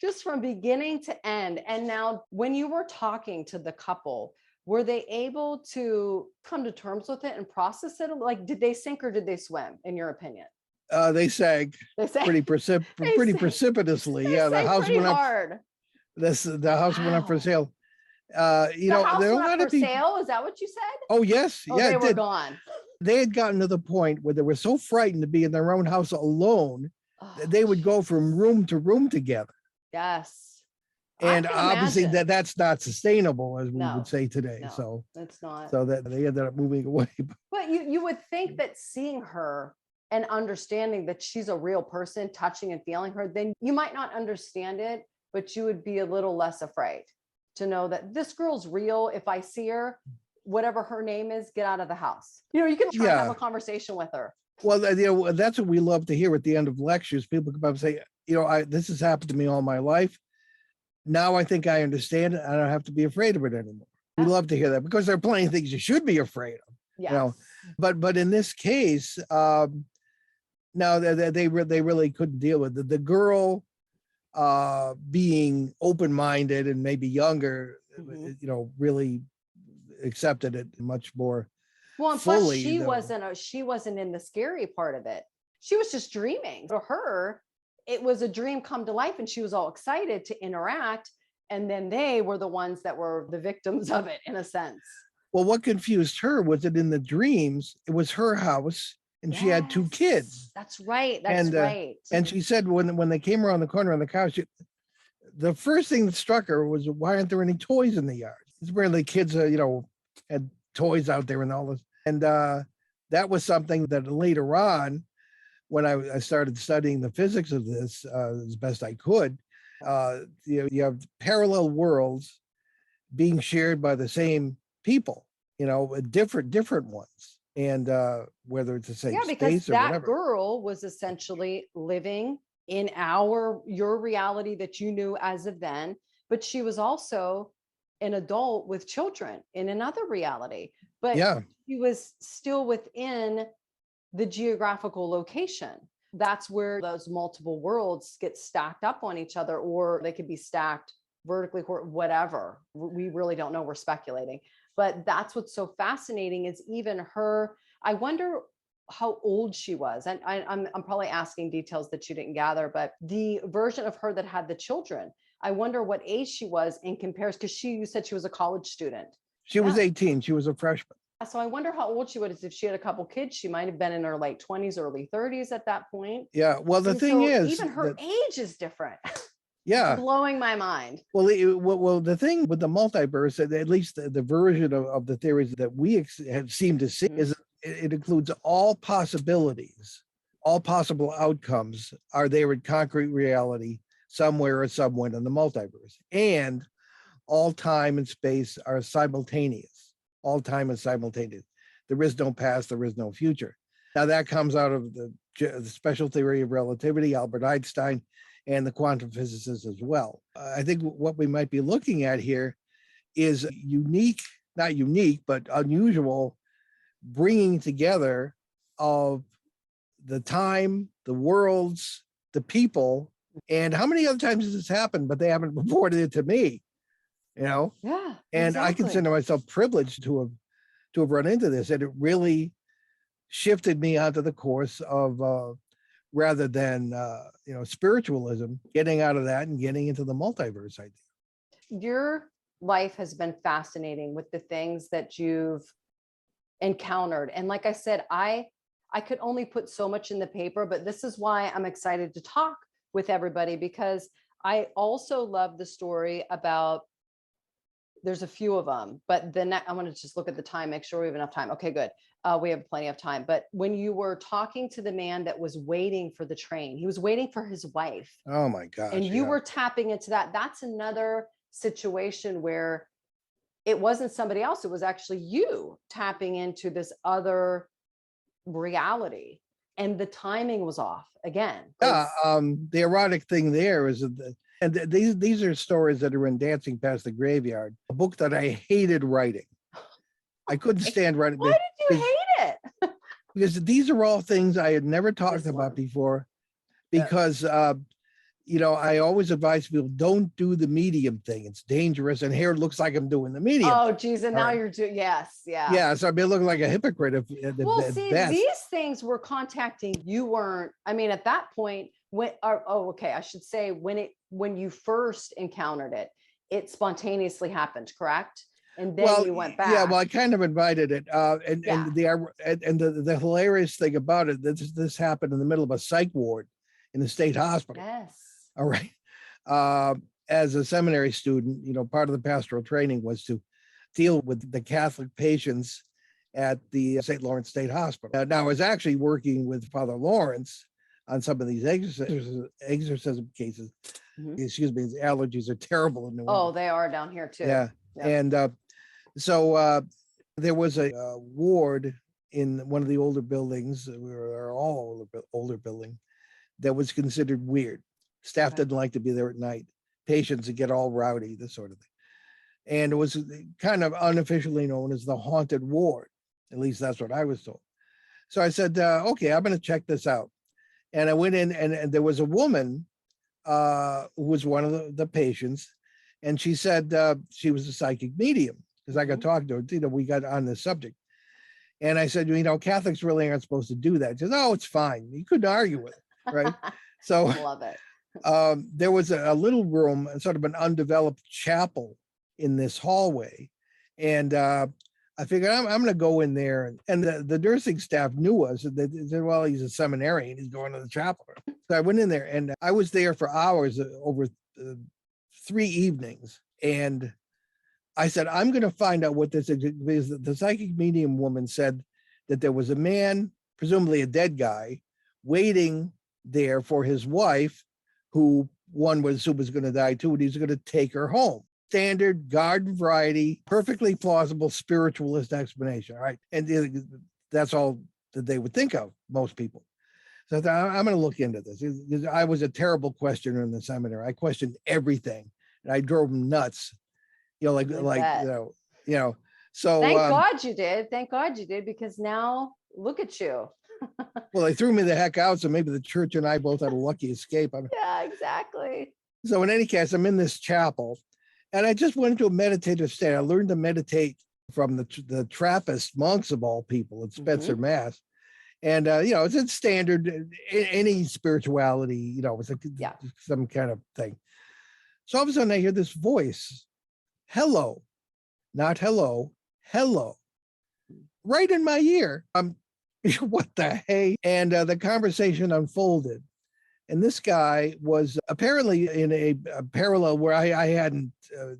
Just from beginning to end. And now when you were talking to the couple, were they able to come to terms with it and process it? Like, did they sink or did they swim, in your opinion? They sank pretty precipitously. The house went up hard. The house went up for sale. The house went up for sale? Is that what you said? Oh, yes. Oh, they were gone. They had gotten to the point where they were so frightened to be in their own house alone, they would go from room to room together. Yes. And obviously that's not sustainable, as we would say today. No, so it's not. So that they ended up moving away. But you would think that seeing her and understanding that she's a real person, touching and feeling her, then you might not understand it, but you would be a little less afraid to know that this girl's real. If I see her, whatever her name is, get out of the house. You can try to have a conversation with her. Well, that's what we love to hear at the end of lectures. People come up and say, this has happened to me all my life. Now I think I understand it. I don't have to be afraid of it anymore. We love to hear that because there are plenty of things you should be afraid of. Yes. But in this case, now they really couldn't deal with it. The girl being open-minded and maybe younger, really accepted it much more well, and fully. Plus she wasn't in the scary part of it. She was just dreaming. For her, it was a dream come to life, and she was all excited to interact. And then they were the ones that were the victims of it, in a sense. Well, what confused her was that in the dreams, it was her house and she had 2 kids. That's right. That's right. And she said when they came around the corner on the couch, the first thing that struck her was, why aren't there any toys in the yard? It's where the kids, had toys out there and all this. And that was something that later on, when I started studying the physics of this as best I could, you have parallel worlds being shared by the same people, different ones. And whether it's the same space or whatever. That girl was essentially living in your reality that you knew as of then, but she was also an adult with children in another reality. But she was still within the geographical location. That's where those multiple worlds get stacked up on each other, or they could be stacked vertically, or whatever. We really don't know. We're speculating. But that's what's so fascinating is even her, I wonder how old she was. And I'm probably asking details that you didn't gather, but the version of her that had the children, I wonder what age she was in comparison, because you said she was a college student. She was 18. She was a freshman. So I wonder how old she was. If she had a couple kids, she might have been in her late 20s, early 30s at that point. Yeah. Well, the thing is, even her age is different. Yeah. It's blowing my mind. Well, the thing with the multiverse, at least the version of the theories that we have seemed to see, is it includes all possibilities, all possible outcomes are there in concrete reality somewhere or somewhen in the multiverse. And all time and space are simultaneous. All time is simultaneous. There is no past, there is no future. Now that comes out of the special theory of relativity, Albert Einstein, and the quantum physicists as well. I think what we might be looking at here is not unique, but unusual bringing together of the time, the worlds, the people. And how many other times has this happened, but they haven't reported it to me, Yeah. And exactly. I consider myself privileged to have run into this. And it really shifted me onto the course of, rather than, spiritualism, getting out of that and getting into the multiverse idea. Your life has been fascinating with the things that you've encountered. And like I said, I could only put so much in the paper, but this is why I'm excited to talk with everybody, because I also love the story about, there's a few of them, but then I want to just look at the time, make sure we have enough time. Okay, good. We have plenty of time. But when you were talking to the man that was waiting for the train, he was waiting for his wife. Oh my gosh. And you were tapping into that. That's another situation where it wasn't somebody else. It was actually you tapping into this other reality. And the timing was off again. Yeah, the erotic thing there is that, and these are stories that are in Dancing Past the Graveyard, a book that I hated writing. I couldn't stand writing. Why did you hate it? Because these are all things I had never talked about before. Because I always advise people, don't do the medium thing. It's dangerous. And here it looks like I'm doing the medium. Oh, geez. And now you're doing, yes. Yeah. Yeah. So I'd be looking like a hypocrite. These things were contacting, you weren't, at that point, I should say when you first encountered it, it spontaneously happened, correct? And then you went back. Yeah, well, I kind of invited it. And the hilarious thing about it, this happened in the middle of a psych ward in the state hospital. Yes. All right. As a seminary student, part of the pastoral training was to deal with the Catholic patients at the St. Lawrence State Hospital. Now, I was actually working with Father Lawrence on some of these exorcism cases. Mm-hmm. Excuse me, the allergies are terrible in New England. Oh, they are down here too. Yeah. And so there was a ward in one of the older buildings, or all older building, that was considered weird. Staff didn't like to be there at night. patients that get all rowdy, this sort of thing. And it was kind of unofficially known as the haunted ward. At least that's what I was told. So I said, okay, I'm going to check this out. And I went in, and there was a woman who was one of the patients. And she said she was a psychic medium, because I got talking to her. You know, we got on this subject. And I said, you know, Catholics really aren't supposed to do that. She says, oh, it's fine. You couldn't argue with it, right? So Love it. there was a little room, sort of an undeveloped chapel in this hallway. And I figured I'm going to go in there. And the nursing staff knew us. And they said, well, he's a seminarian. He's going to the chapel. So I went in there, and I was there for hours, over 3 evenings. And I said, I'm going to find out what this is, because the psychic medium woman said that there was a man, presumably a dead guy, waiting there for his wife, who was going to die too, and he's going to take her home. Standard garden variety, perfectly plausible spiritualist explanation. All right. And that's all that they would think of, most people. So I thought, I'm going to look into this. I was a terrible questioner in the seminary. I questioned everything, and I drove them nuts. You know, you know. So thank God you did. Thank God you did, because now look at you. Well, they threw me the heck out, so maybe the church and I both had a lucky escape. Yeah, exactly. So in any case, I'm in this chapel, and I just went into a meditative state. I learned to meditate from the Trappist monks of all people at Spencer, Mass. And you know, it's standard any spirituality. You know, it's like some kind of thing. So all of a sudden, I hear this voice. Hello, not hello, hello, right in my ear. What the hey? And the conversation unfolded. And this guy was apparently in a parallel where I hadn't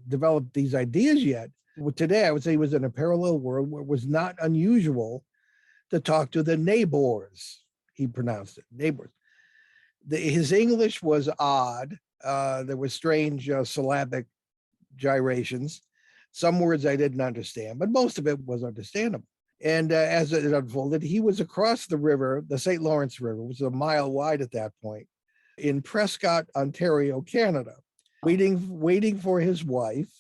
developed these ideas yet. Well, today, I would say he was in a parallel world where it was not unusual to talk to the neighbors. He pronounced it, neighbors. His English was odd. There were strange syllabic gyrations. Some words I didn't understand, but most of it was understandable. And as it unfolded, he was across the river, the St. Lawrence River, which was a mile wide at that point, in Prescott, Ontario, Canada, waiting for his wife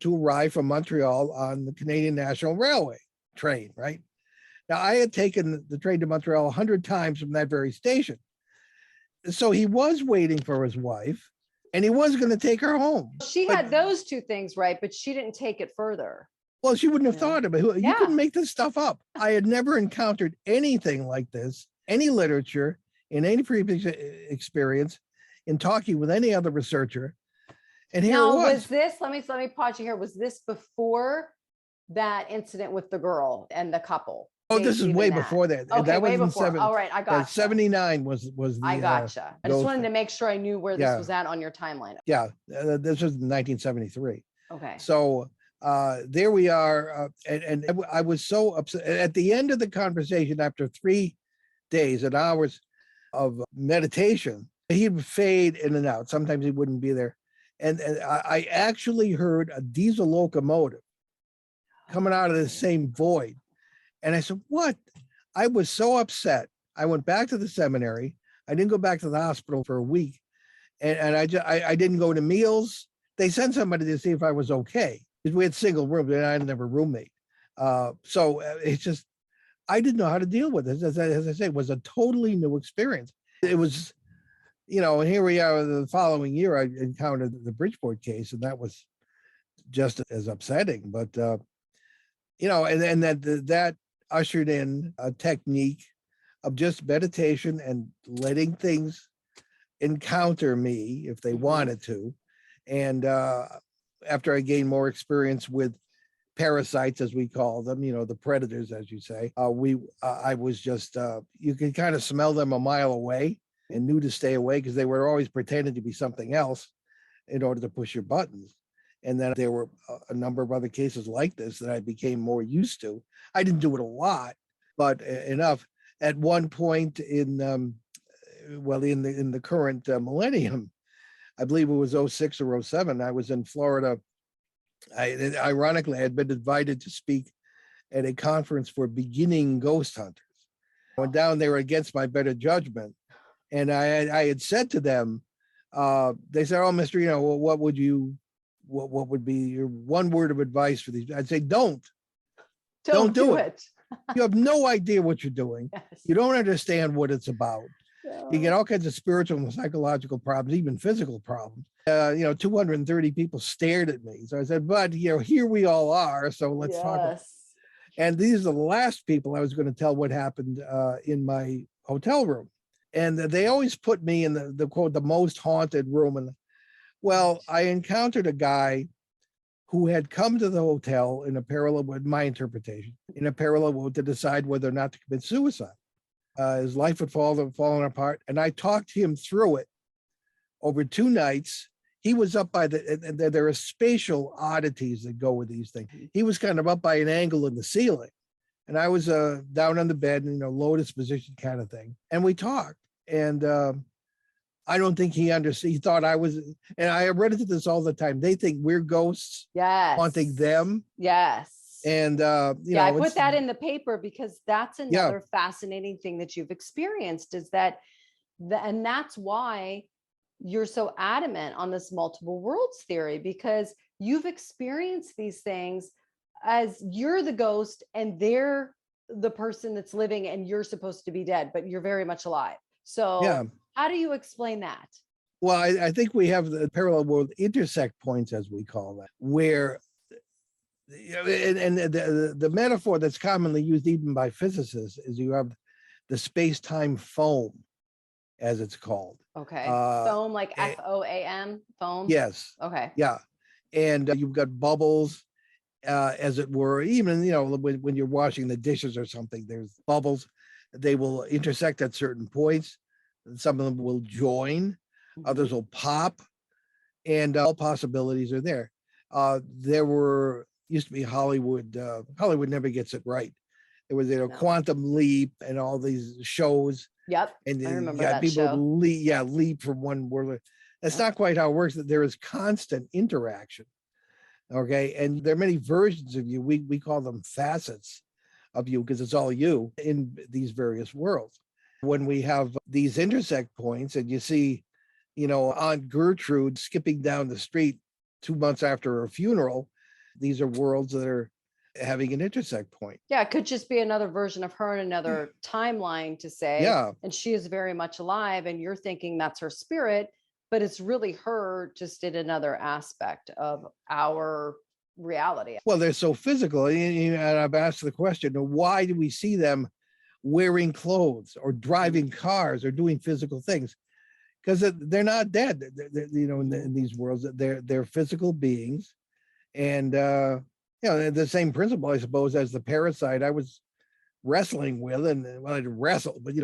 to arrive from Montreal on the Canadian National Railway train, right? Now, I had taken the train to Montreal 100 times from that very station. So he was waiting for his wife, and he was going to take her home. She had those two things right, but she didn't take it further. Well, she wouldn't have thought of it. You couldn't make this stuff up. I had never encountered anything like this, any literature, in any previous experience, in talking with any other researcher. And here it was this, let me pause you here. Was this before that incident with the girl and the couple? Oh, this is way before that. Okay, that way before. All right, I got 79 was the. I gotcha. I just wanted to make sure I knew where this was at on your timeline. Yeah, this was 1973. Okay. So there we are, and I was so upset. At the end of the conversation, after 3 days and hours of meditation, he would fade in and out. Sometimes he wouldn't be there, and I actually heard a diesel locomotive coming out of the same void. And I said, what? I was so upset. I went back to the seminary. I didn't go back to the hospital for a week. And I didn't go to meals. They sent somebody to see if I was okay, because we had single rooms and I didn't have a roommate. So it's just, I didn't know how to deal with it. As I say, it was a totally new experience. It was, you know, and here we are the following year, I encountered the Bridgeport case, and that was just as upsetting. But, you know, and that ushered in a technique of just meditation and letting things encounter me if they wanted to. And after I gained more experience with parasites, as we call them, you know, the predators, as you say, I was just, you could kind of smell them a mile away and knew to stay away, because they were always pretending to be something else in order to push your buttons. And then there were a number of other cases like this that I became more used to. I didn't do it a lot, but enough. At one point in the current millennium, I believe it was 06 or 07, I was in Florida. Ironically, I had been invited to speak at a conference for beginning ghost hunters. I went down there against my better judgment. And I had said to them, They said, "Oh, Mr. Eno, well, what would be your one word of advice for these?" I'd say, don't do it. You have no idea what you're doing. Yes. You don't understand what it's about. No. You get all kinds of spiritual and psychological problems, even physical problems. 230 people stared at me. So I said, but here we all are. So let's talk about it. And these are the last people I was going to tell what happened in my hotel room. And they always put me in the quote, the most haunted room. And well, I encountered a guy who had come to the hotel in a parallel with my interpretation, in a parallel world to decide whether or not to commit suicide. His life had fallen apart. And I talked him through it over 2 nights. He was up by there are spatial oddities that go with these things. He was kind of up by an angle in the ceiling. And I was down on the bed, lotus position kind of thing. And we talked. And I don't think he understood. He thought I was, and I read into this all the time. They think we're ghosts haunting them. Yes. And, I put that in the paper because that's another fascinating thing that you've experienced is that, and that's why you're so adamant on this multiple worlds theory, because you've experienced these things as you're the ghost and they're the person that's living and you're supposed to be dead, but you're very much alive. So how do you explain that? Well, I think we have the parallel world intersect points, as we call that, where, and the metaphor that's commonly used even by physicists is you have the space-time foam, as it's called. Okay. Foam, like FOAM, foam? Yes. Okay. Yeah. And you've got bubbles, as it were. Even, when you're washing the dishes or something, there's bubbles. They will intersect at certain points. Some of them will join. Others will pop. And all possibilities are there. Used to be Hollywood. Hollywood never gets it right. There was, Quantum Leap and all these shows. Yep. And I remember you got that people show. leap from one world. That's not quite how it works. That there is constant interaction. Okay. And there are many versions of you. We call them facets of you because it's all you in these various worlds. When we have these intersect points and you see, Aunt Gertrude skipping down the street 2 months after her funeral, these are worlds that are having an intersect point. Yeah, it could just be another version of her in another timeline to say, and she is very much alive and you're thinking that's her spirit, but it's really her just in another aspect of our reality. Well, they're so physical. And I've asked the question, why do we see them wearing clothes or driving cars or doing physical things? Because they're not dead, in these worlds. They're physical beings. And, the same principle, I suppose, as the parasite I was wrestling with. And, well, I didn't wrestle, but,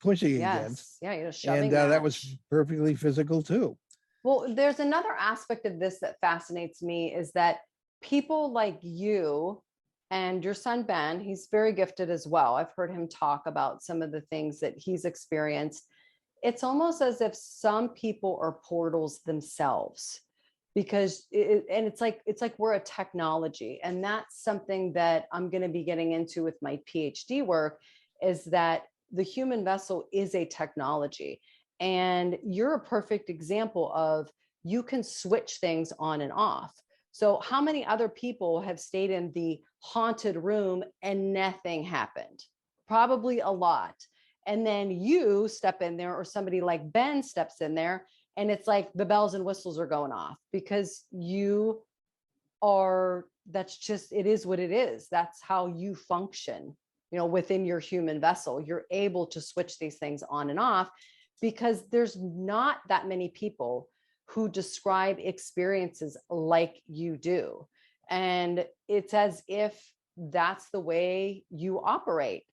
pushing against. Yeah, shoving and that was perfectly physical, too. Well, there's another aspect of this that fascinates me is that people like you and your son, Ben, he's very gifted as well. I've heard him talk about some of the things that he's experienced. It's almost as if some people are portals themselves because it's like we're a technology. And that's something that I'm going to be getting into with my PhD work is that the human vessel is a technology. And you're a perfect example of you can switch things on and off. So how many other people have stayed in the haunted room and nothing happened? Probably a lot. And then you step in there or somebody like Ben steps in there and it's like the bells and whistles are going off because you are, it is what it is. That's how you function, within your human vessel. You're able to switch these things on and off because there's not that many people who describe experiences like you do. And it's as if that's the way you operate.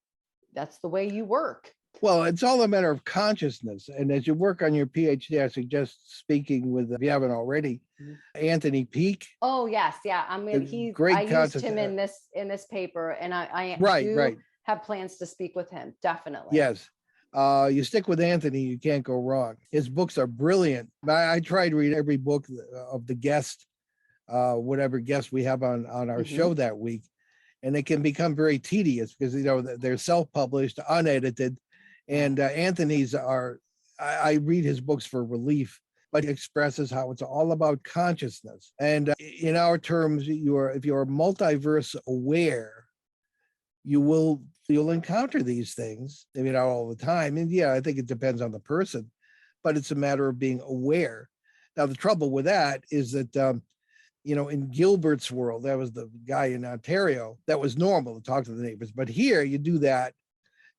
That's the way you work. Well, it's all a matter of consciousness. And as you work on your PhD, I suggest speaking with, if you haven't already, Anthony Peake. Oh, yes. Yeah. I mean, I used him in this paper and I have plans to speak with him. Definitely. Yes. You stick with Anthony, you can't go wrong. His books are brilliant. I try to read every book of the guest, whatever guest we have on our show that week. And it can become very tedious because, they're self-published, unedited. And Anthony's I read his books for relief but he expresses how it's all about consciousness. And in our terms, if you're multiverse aware, you'll encounter these things. I mean, not all the time. And yeah, I think it depends on the person, but it's a matter of being aware. Now, the trouble with that is that, in Gilbert's world, that was the guy in Ontario, that was normal to talk to the neighbors. But here you do that.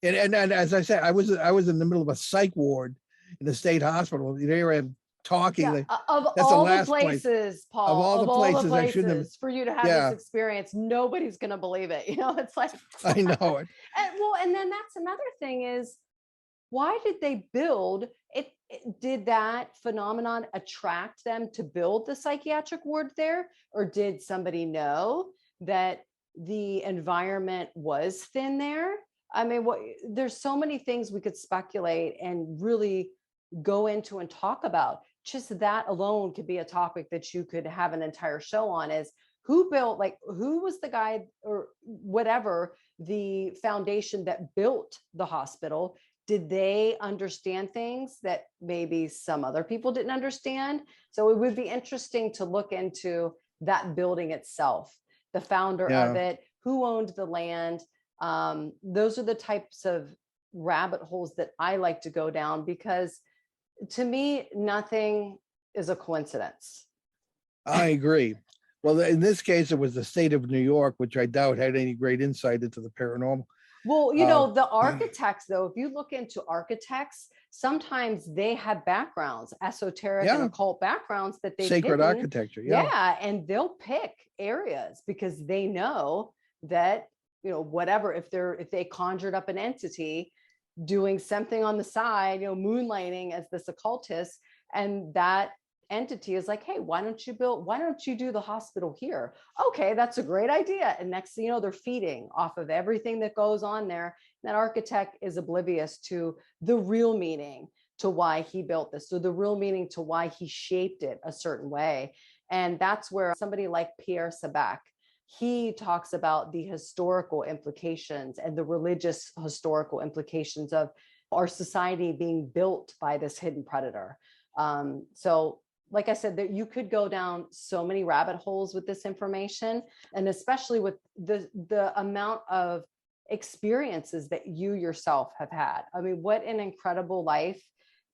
And as I said, I was in the middle of a psych ward in the state hospital. Here I am talking. Yeah, of that's all the last the places, Paul, of all the places, I shouldn't have, for you to have this experience, nobody's going to believe it. It's like, I know it. And then that's another thing is, why did they build it? Did that phenomenon attract them to build the psychiatric ward there? Or did somebody know that the environment was thin there? I mean, there's so many things we could speculate and really go into and talk about. Just that alone could be a topic that you could have an entire show on, is who was the guy or whatever, the foundation that built the hospital? Did they understand things that maybe some other people didn't understand? So it would be interesting to look into that building itself, the founder of it, who owned the land. Those are the types of rabbit holes that I like to go down, because to me, nothing is a coincidence. I agree. Well, in this case, it was the state of New York, which I doubt had any great insight into the paranormal. Well, the architects, though, if you look into architects, sometimes they have backgrounds, esoteric and occult backgrounds that they sacred architecture. Yeah, and they'll pick areas because they know that, whatever, if they conjured up an entity doing something on the side, moonlighting as this occultist, and that entity is like, hey, why don't you do the hospital here? Okay, that's a great idea. And next thing you know, they're feeding off of everything that goes on there. That architect is oblivious to the real meaning to why he built this, so the real meaning to why he shaped it a certain way. And that's where somebody like Pierre Sabac, he talks about the historical implications and the religious historical implications of our society being built by this hidden predator. So like I said, that you could go down so many rabbit holes with this information, and especially with the amount of experiences that you yourself have had. I mean, what an incredible life.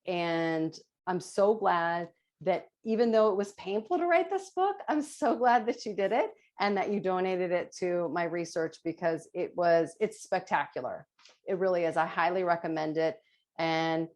And I'm so glad that even though it was painful to write this book, I'm so glad that you did it and that you donated it to my research, because it's spectacular. It really is. I highly recommend it. And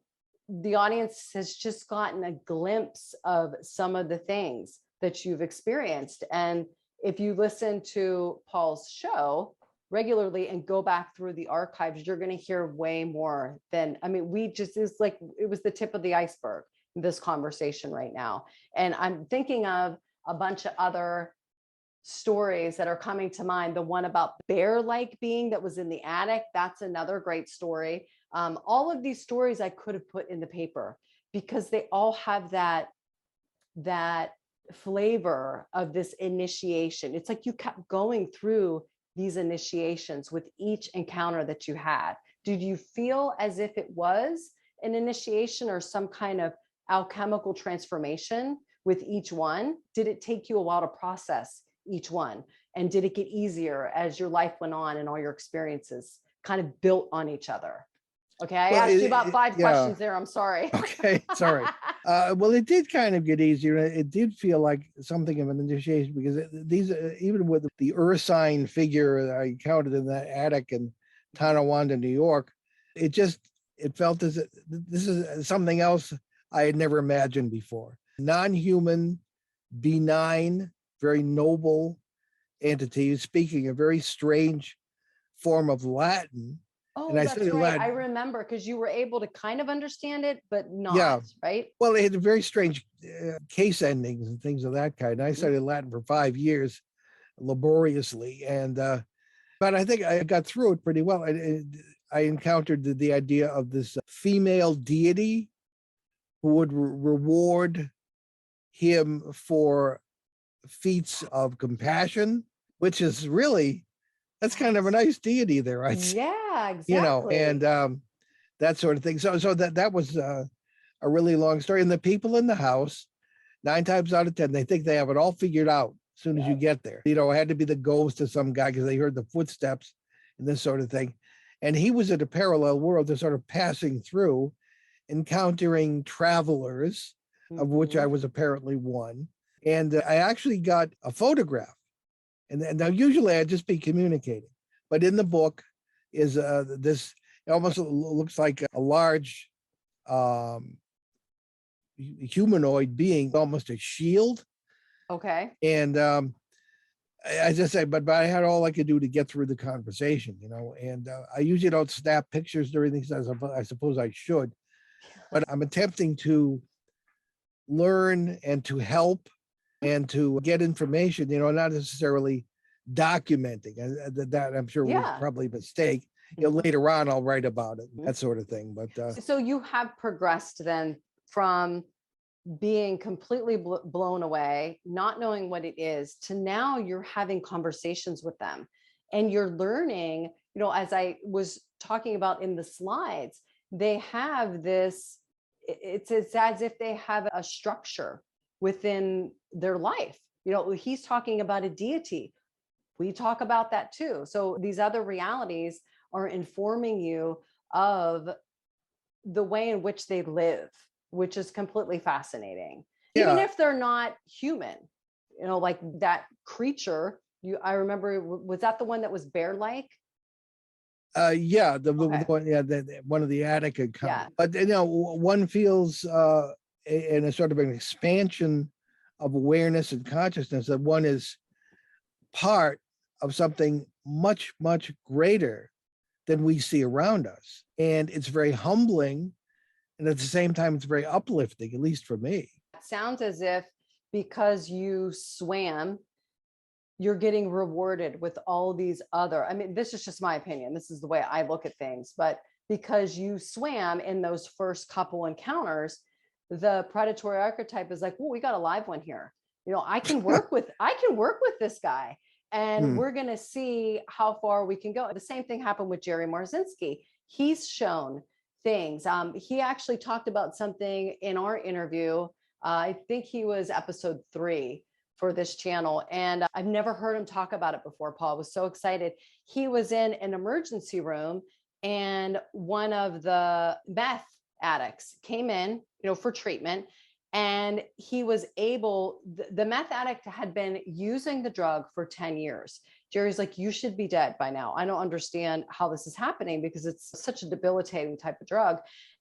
the audience has just gotten a glimpse of some of the things that you've experienced. And if you listen to Paul's show regularly and go back through the archives, you're going to hear way more than, it was the tip of the iceberg, this conversation right now. And I'm thinking of a bunch of other stories that are coming to mind. The one about bear-like being that was in the attic, that's another great story. All of these stories I could have put in the paper, because they all have that flavor of this initiation. It's like you kept going through these initiations with each encounter that you had. Did you feel as if it was an initiation or some kind of alchemical transformation with each one? Did it take you a while to process each one? And did it get easier as your life went on and all your experiences kind of built on each other? Okay, I asked you about five questions there. I'm sorry. Okay, sorry. Well, it did kind of get easier. It did feel like something of an initiation, because these, even with the Ursine figure I encountered in that attic in Tonawanda, New York, it felt as this is something else I had never imagined before. Non-human, benign, very noble entity speaking a very strange form of Latin. Oh, and that's right. I remember, because you were able to kind of understand it, but not, right? Well, it had very strange case endings and things of that kind. I studied Latin for 5 years, laboriously, and but I think I got through it pretty well. I encountered the idea of this female deity who would reward him for feats of compassion, which is really, that's kind of a nice deity there, I'd say. Yeah, exactly. And that sort of thing. So that was a really long story. And the people in the house, 9 times out of 10, they think they have it all figured out as soon as you get there. You know, it had to be the ghost of some guy because they heard the footsteps and this sort of thing. And he was in a parallel world. They're sort of passing through, encountering travelers, of which I was apparently one. And I actually got a photograph. And now usually I'd just be communicating. But in the book is this, it almost looks like a large humanoid being, almost a shield. Okay. And as I say, but I had all I could do to get through the conversation, you know, and I usually don't snap pictures during these. I suppose I should, but I'm attempting to learn and to help and to get information, you know, not necessarily documenting. That I'm sure was probably a mistake. You know, later on I'll write about it, that sort of thing. But so you have progressed then from being completely blown away, not knowing what it is, to now you're having conversations with them and you're learning, you know, as I was talking about in the slides, they have this, it's as if they have a structure within their life. You know, he's talking about a deity. We talk about that too. So these other realities are informing you of the way in which they live, which is completely fascinating. Yeah. Even if they're not human, you know, like that creature, I remember, was that the one that was bear-like? Yeah, the one, one of the attic accounts. Yeah. But you know, one feels in a sort of an expansion of awareness and consciousness that one is part of something much, much greater than we see around us. And it's very humbling. And at the same time, it's very uplifting, at least for me. It sounds as if because you swam, you're getting rewarded with all these other, I mean, this is just my opinion. This is the way I look at things. But because you swam in those first couple encounters, the predatory archetype is like, well, we got a live one here. You know, I can work with this guy. And we're going to see how far we can go. The same thing happened with Jerry Marzinski. He's shown things. He actually talked about something in our interview. I think he was episode 3 for this channel. And I've never heard him talk about it before, Paul. I was so excited. He was in an emergency room and one of the meth addicts came in, you know, for treatment. And he was able, the meth addict had been using the drug for 10 years. Jerry's like, you should be dead by now. I don't understand how this is happening because it's such a debilitating type of drug.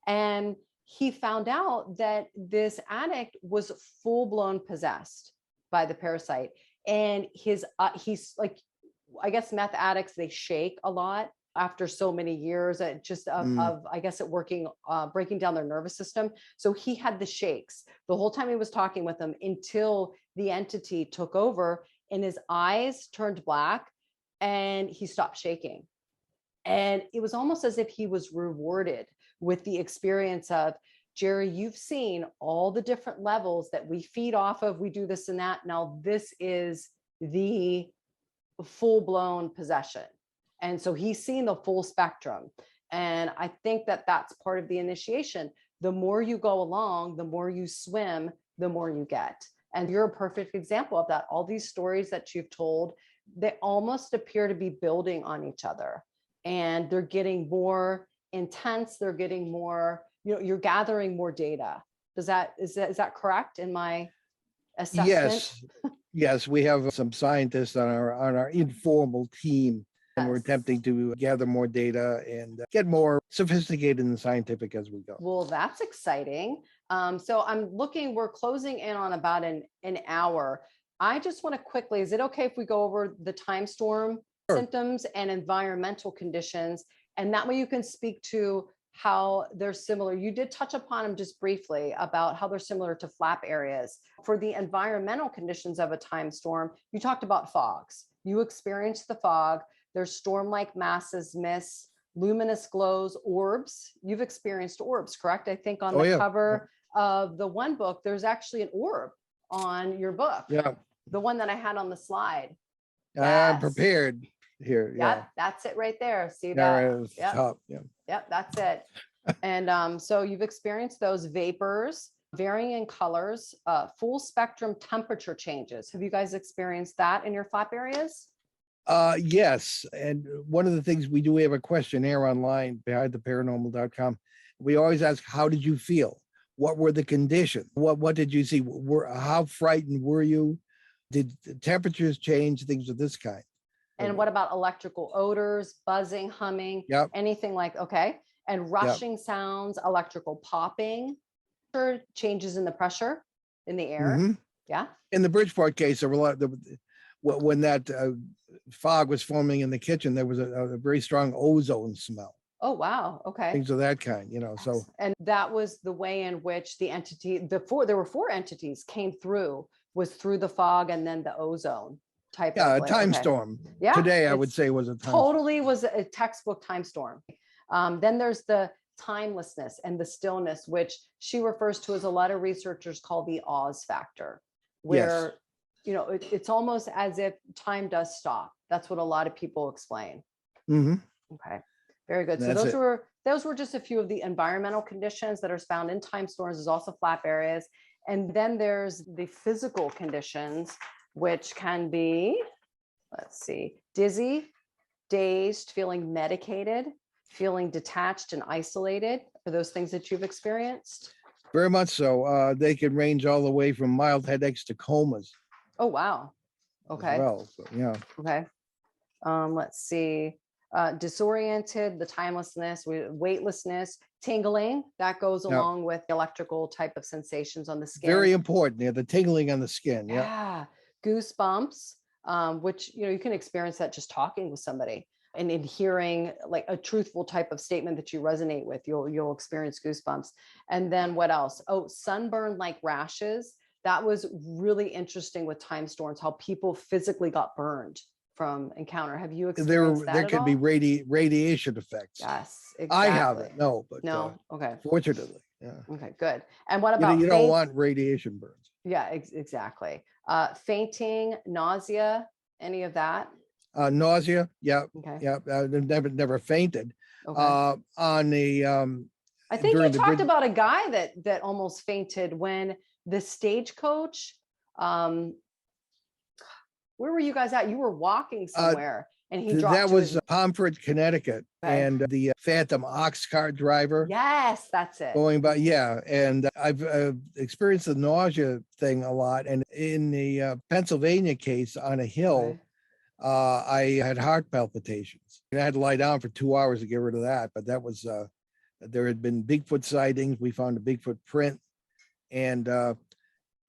And he found out that this addict was full-blown possessed by the parasite. And he's like, I guess meth addicts, they shake a lot after so many years of I guess it working, breaking down their nervous system. So he had the shakes the whole time he was talking with them until the entity took over and his eyes turned black and he stopped shaking. And it was almost as if he was rewarded with the experience of, Jerry, you've seen all the different levels that we feed off of. We do this and that. Now this is the full-blown possession. And so he's seen the full spectrum. And I think that that's part of the initiation. The more you go along, the more you swim, the more you get. And you're a perfect example of that. All these stories that you've told, they almost appear to be building on each other. And they're getting more intense. They're getting more, you know, you're gathering more data. Is that correct in my assessment? Yes. Yes, we have some scientists on our informal team. And we're attempting to gather more data and get more sophisticated and scientific as we go. Well, that's exciting. So we're closing in on about an hour. I just want to quickly, is it okay if we go over the time storm symptoms and environmental conditions? And that way you can speak to how they're similar. You did touch upon them just briefly about how they're similar to flap areas. For the environmental conditions of a time storm, you talked about fogs. You experienced the fog. There's storm-like masses, mists, luminous glows, orbs. You've experienced orbs, correct? I think on the cover of the one book, there's actually an orb on your book. Yeah. The one that I had on the slide. I'm prepared here. Yeah. That's it right there. See that? Yep. Yep, that's it. And so you've experienced those vapors, varying in colors, full spectrum temperature changes. Have you guys experienced that in your flap areas? Yes. And one of the things we do, we have a questionnaire online behind theparanormal.com. We always ask, how did you feel? What were the conditions? What did you see? How frightened were you? Did the temperatures change? Things of this kind. And what about electrical odors, buzzing, humming, Yep. anything like, okay. And rushing sounds, electrical popping, changes in the pressure in the air. Mm-hmm. Yeah. In the Bridgeport case, there were a lot when that fog was forming in the kitchen, there was a very strong ozone smell. Oh, wow. Okay. Things of that kind, so. And that was the way in which the entity, there were four entities came through, was through the fog and then the ozone type of. Yeah, a time storm. Yeah. Today, I would say was a time totally was a textbook time storm. Then there's the timelessness and the stillness, which she refers to as a lot of researchers call the Oz factor, where, it's almost as if time does stop. That's what a lot of people explain. Mm-hmm. Okay. Very good. So those were just a few of the environmental conditions that are found in time storms. There's also flap areas. And then there's the physical conditions, which can be, let's see, dizzy, dazed, feeling medicated, feeling detached and isolated. Are those things that you've experienced? Very much so. They can range all the way from mild headaches to comas. Oh, wow. Okay. Well, so, yeah. Okay. Let's see. Disoriented, the timelessness, weightlessness, tingling, that goes along with electrical type of sensations on the skin. Very important. Yeah, the tingling on the skin. Yeah. Goosebumps, which, you can experience that just talking with somebody and in hearing like a truthful type of statement that you resonate with, you'll experience goosebumps. And then what else? Oh, sunburn like rashes. That was really interesting with time storms, how people physically got burned from encounter. Have you experienced that? There can be radiation effects. Yes, exactly. I haven't, but no. Okay. Fortunately, yeah. Okay, good. And what about you don't want radiation burns? Yeah, exactly. Fainting, nausea, any of that? Nausea, yeah. Okay. Yeah, never fainted. Okay. On the I think you talked about a guy that almost fainted when the stagecoach. Where were you guys at? You were walking somewhere, and he dropped. That was Pomfret, Connecticut, and the Phantom ox cart driver. Yes, that's it. Going by, yeah, and I've experienced the nausea thing a lot. And in the Pennsylvania case on a hill, I had heart palpitations. And I had to lie down for 2 hours to get rid of that. But that was there had been Bigfoot sightings. We found a Bigfoot print, and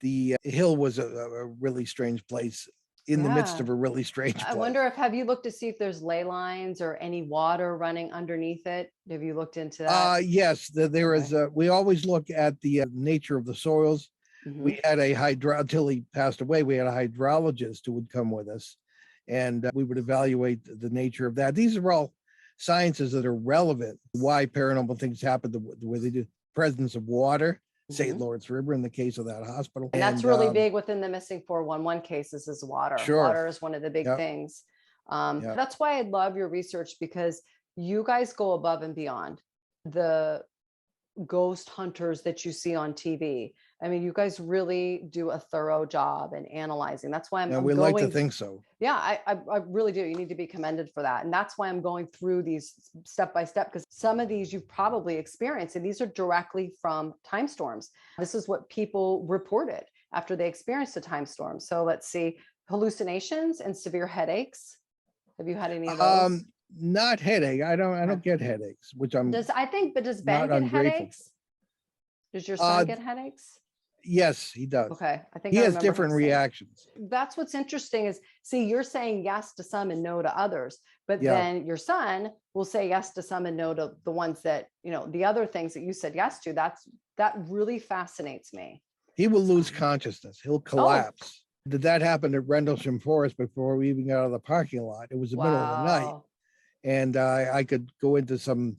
the hill was a really strange place. In the midst of a really strange place. I wonder have you looked to see if there's ley lines or any water running underneath it? Have you looked into that? Yes, there is. We always look at the nature of the soils. Mm-hmm. We had until he passed away, we had a hydrologist who would come with us, and we would evaluate the nature of that. These are all sciences that are relevant. Why paranormal things happen the way they do. Presence of water. St. Lawrence River in the case of that hospital. And that's really big within the missing 411 cases is water. Sure. Water is one of the big things. That's why I love your research, because you guys go above and beyond the ghost hunters that you see on TV. I mean, you guys really do a thorough job in analyzing. That's why we like to think so. Yeah, I really do. You need to be commended for that. And that's why I'm going through these step by step, because some of these you've probably experienced, and these are directly from time storms. This is what people reported after they experienced a time storm. So let's see, hallucinations and severe headaches. Have you had any of those? Not headache. I don't get headaches, which I'm. Does Ben get headaches? Does your son get headaches? Yes, he does. Okay. I think he has different reactions. That's what's interesting is, see, you're saying yes to some and no to others, but then your son will say yes to some and no to the ones that, the other things that you said yes to. That really fascinates me. He will lose consciousness. He'll collapse. Did that happen at Rendlesham Forest before we even got out of the parking lot? It was the middle of the night. And I could go into some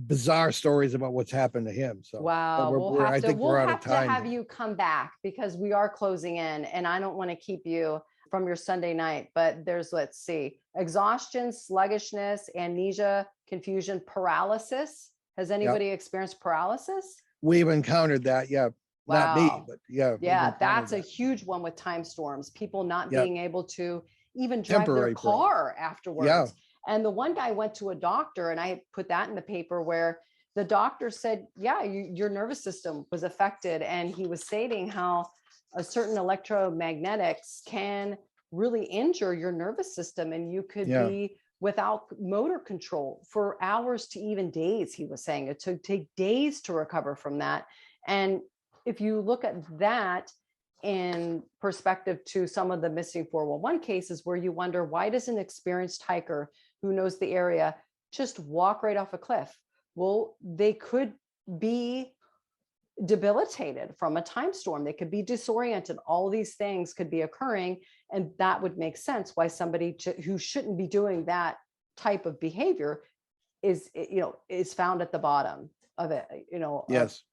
bizarre stories about what's happened to him. So we'll have to have you come back, because we are closing in, and I don't want to keep you from your Sunday night. But there's, let's see, exhaustion, sluggishness, amnesia, confusion, paralysis. Has anybody experienced paralysis? We've encountered that. Yeah. Not me, Wow. but yeah. Yeah, that's a huge one with time storms. People not being able to even drive their Temporary car Yeah. afterwards. And the one guy went to a doctor, and I put that in the paper, where the doctor said, yeah, your nervous system was affected. And he was stating how a certain electromagnetics can really injure your nervous system, and you could be without motor control for hours to even days. He was saying it took take days to recover from that. And if you look at that in perspective to some of the missing 411 cases, where you wonder, why does an experienced hiker who knows the area just walk right off a cliff? Well, they could be debilitated from a time storm. They could be disoriented. All these things could be occurring. And that would make sense why somebody who shouldn't be doing that type of behavior is found at the bottom of it, Yes.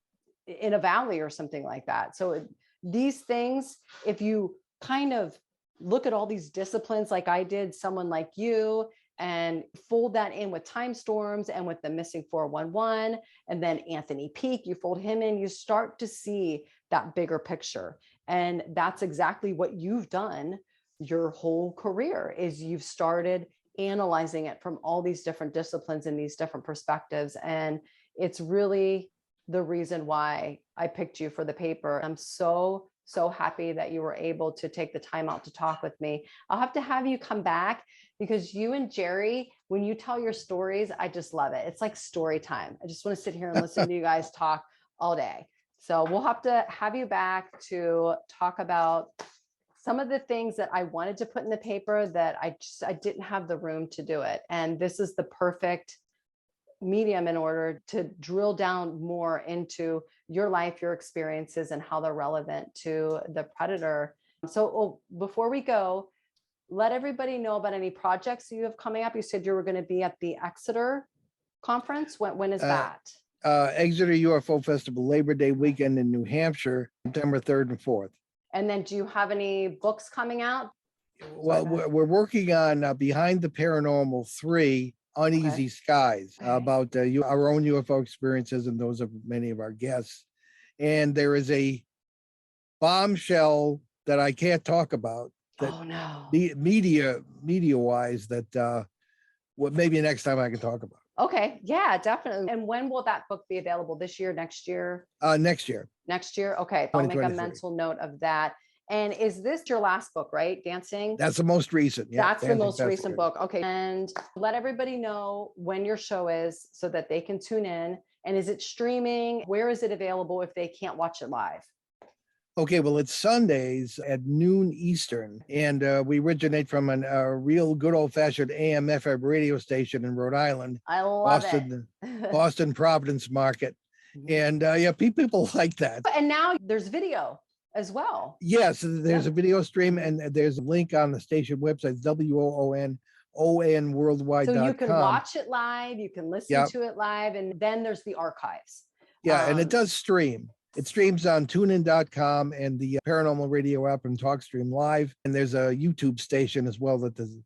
in a valley or something like that. So these things, if you kind of look at all these disciplines like I did, someone like you, and fold that in with time storms and with the missing 411, and then Anthony Peak, you fold him in, you start to see that bigger picture. And that's exactly what you've done your whole career, is you've started analyzing it from all these different disciplines and these different perspectives. And it's really the reason why I picked you for the paper. I'm so happy that you were able to take the time out to talk with me. I'll have to have you come back, because you and Jerry, when you tell your stories, I just love it. It's like story time. I just want to sit here and listen to you guys talk all day. So we'll have to have you back to talk about some of the things that I wanted to put in the paper that I didn't have the room to do it. And this is the perfect medium in order to drill down more into your life, your experiences, and how they're relevant to the predator. So before we go, let everybody know about any projects you have coming up. You said you were going to be at the Exeter conference. When is that? Exeter UFO Festival, Labor Day weekend in New Hampshire, September 3rd and 4th. And then do you have any books coming out? Well, we're working on Behind the Paranormal 3, Uneasy Skies, about our own UFO experiences and those of many of our guests. And there is a bombshell that I can't talk about. That media-wise, that maybe next time I can talk about. Okay, yeah, definitely. And when will that book be available? This year, next year? Next year. Next year, okay. I'll make a mental note of that. And is this your last book, right? Dancing? That's the most recent. Yeah, that's the most recent book. Okay. And let everybody know when your show is so that they can tune in. And is it streaming? Where is it available if they can't watch it live? Okay, well, it's Sundays at noon Eastern. And we originate from a real good old-fashioned AM/FM radio station in Rhode Island. I love it. Boston Providence Market. And people like that. And now there's video as well. Yes, there's a video stream, and there's a link on the station website, WOON worldwide.com. So you can watch it live, you can listen to it live, and then there's the archives. Yeah, and it does stream. It streams on tunein.com and the Paranormal Radio app and TalkStream Live. And there's a YouTube station as well that the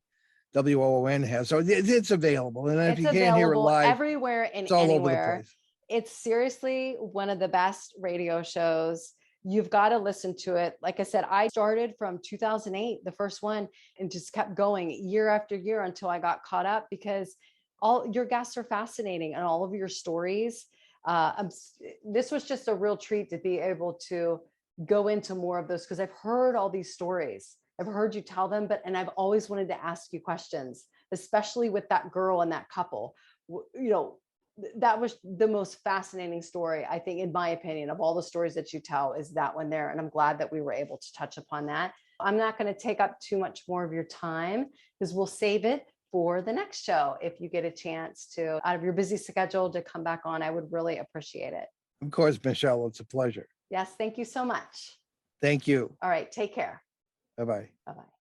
WOON has. So it's available. And if you can't hear it live, everywhere and it's all anywhere. Over the place. It's seriously one of the best radio shows. You've got to listen to it. Like I said, I started from 2008, the first one, and just kept going year after year until I got caught up, because all your guests are fascinating and all of your stories. This was just a real treat to be able to go into more of those, because I've heard all these stories. I've heard you tell them, and I've always wanted to ask you questions, especially with that girl and that couple. That was the most fascinating story, I think, in my opinion, of all the stories that you tell, is that one there. And I'm glad that we were able to touch upon that. I'm not going to take up too much more of your time, because we'll save it for the next show. If you get a chance to, out of your busy schedule, to come back on, I would really appreciate it. Of course, Michelle, it's a pleasure. Yes, thank you so much. Thank you. All right, take care. Bye-bye. Bye-bye.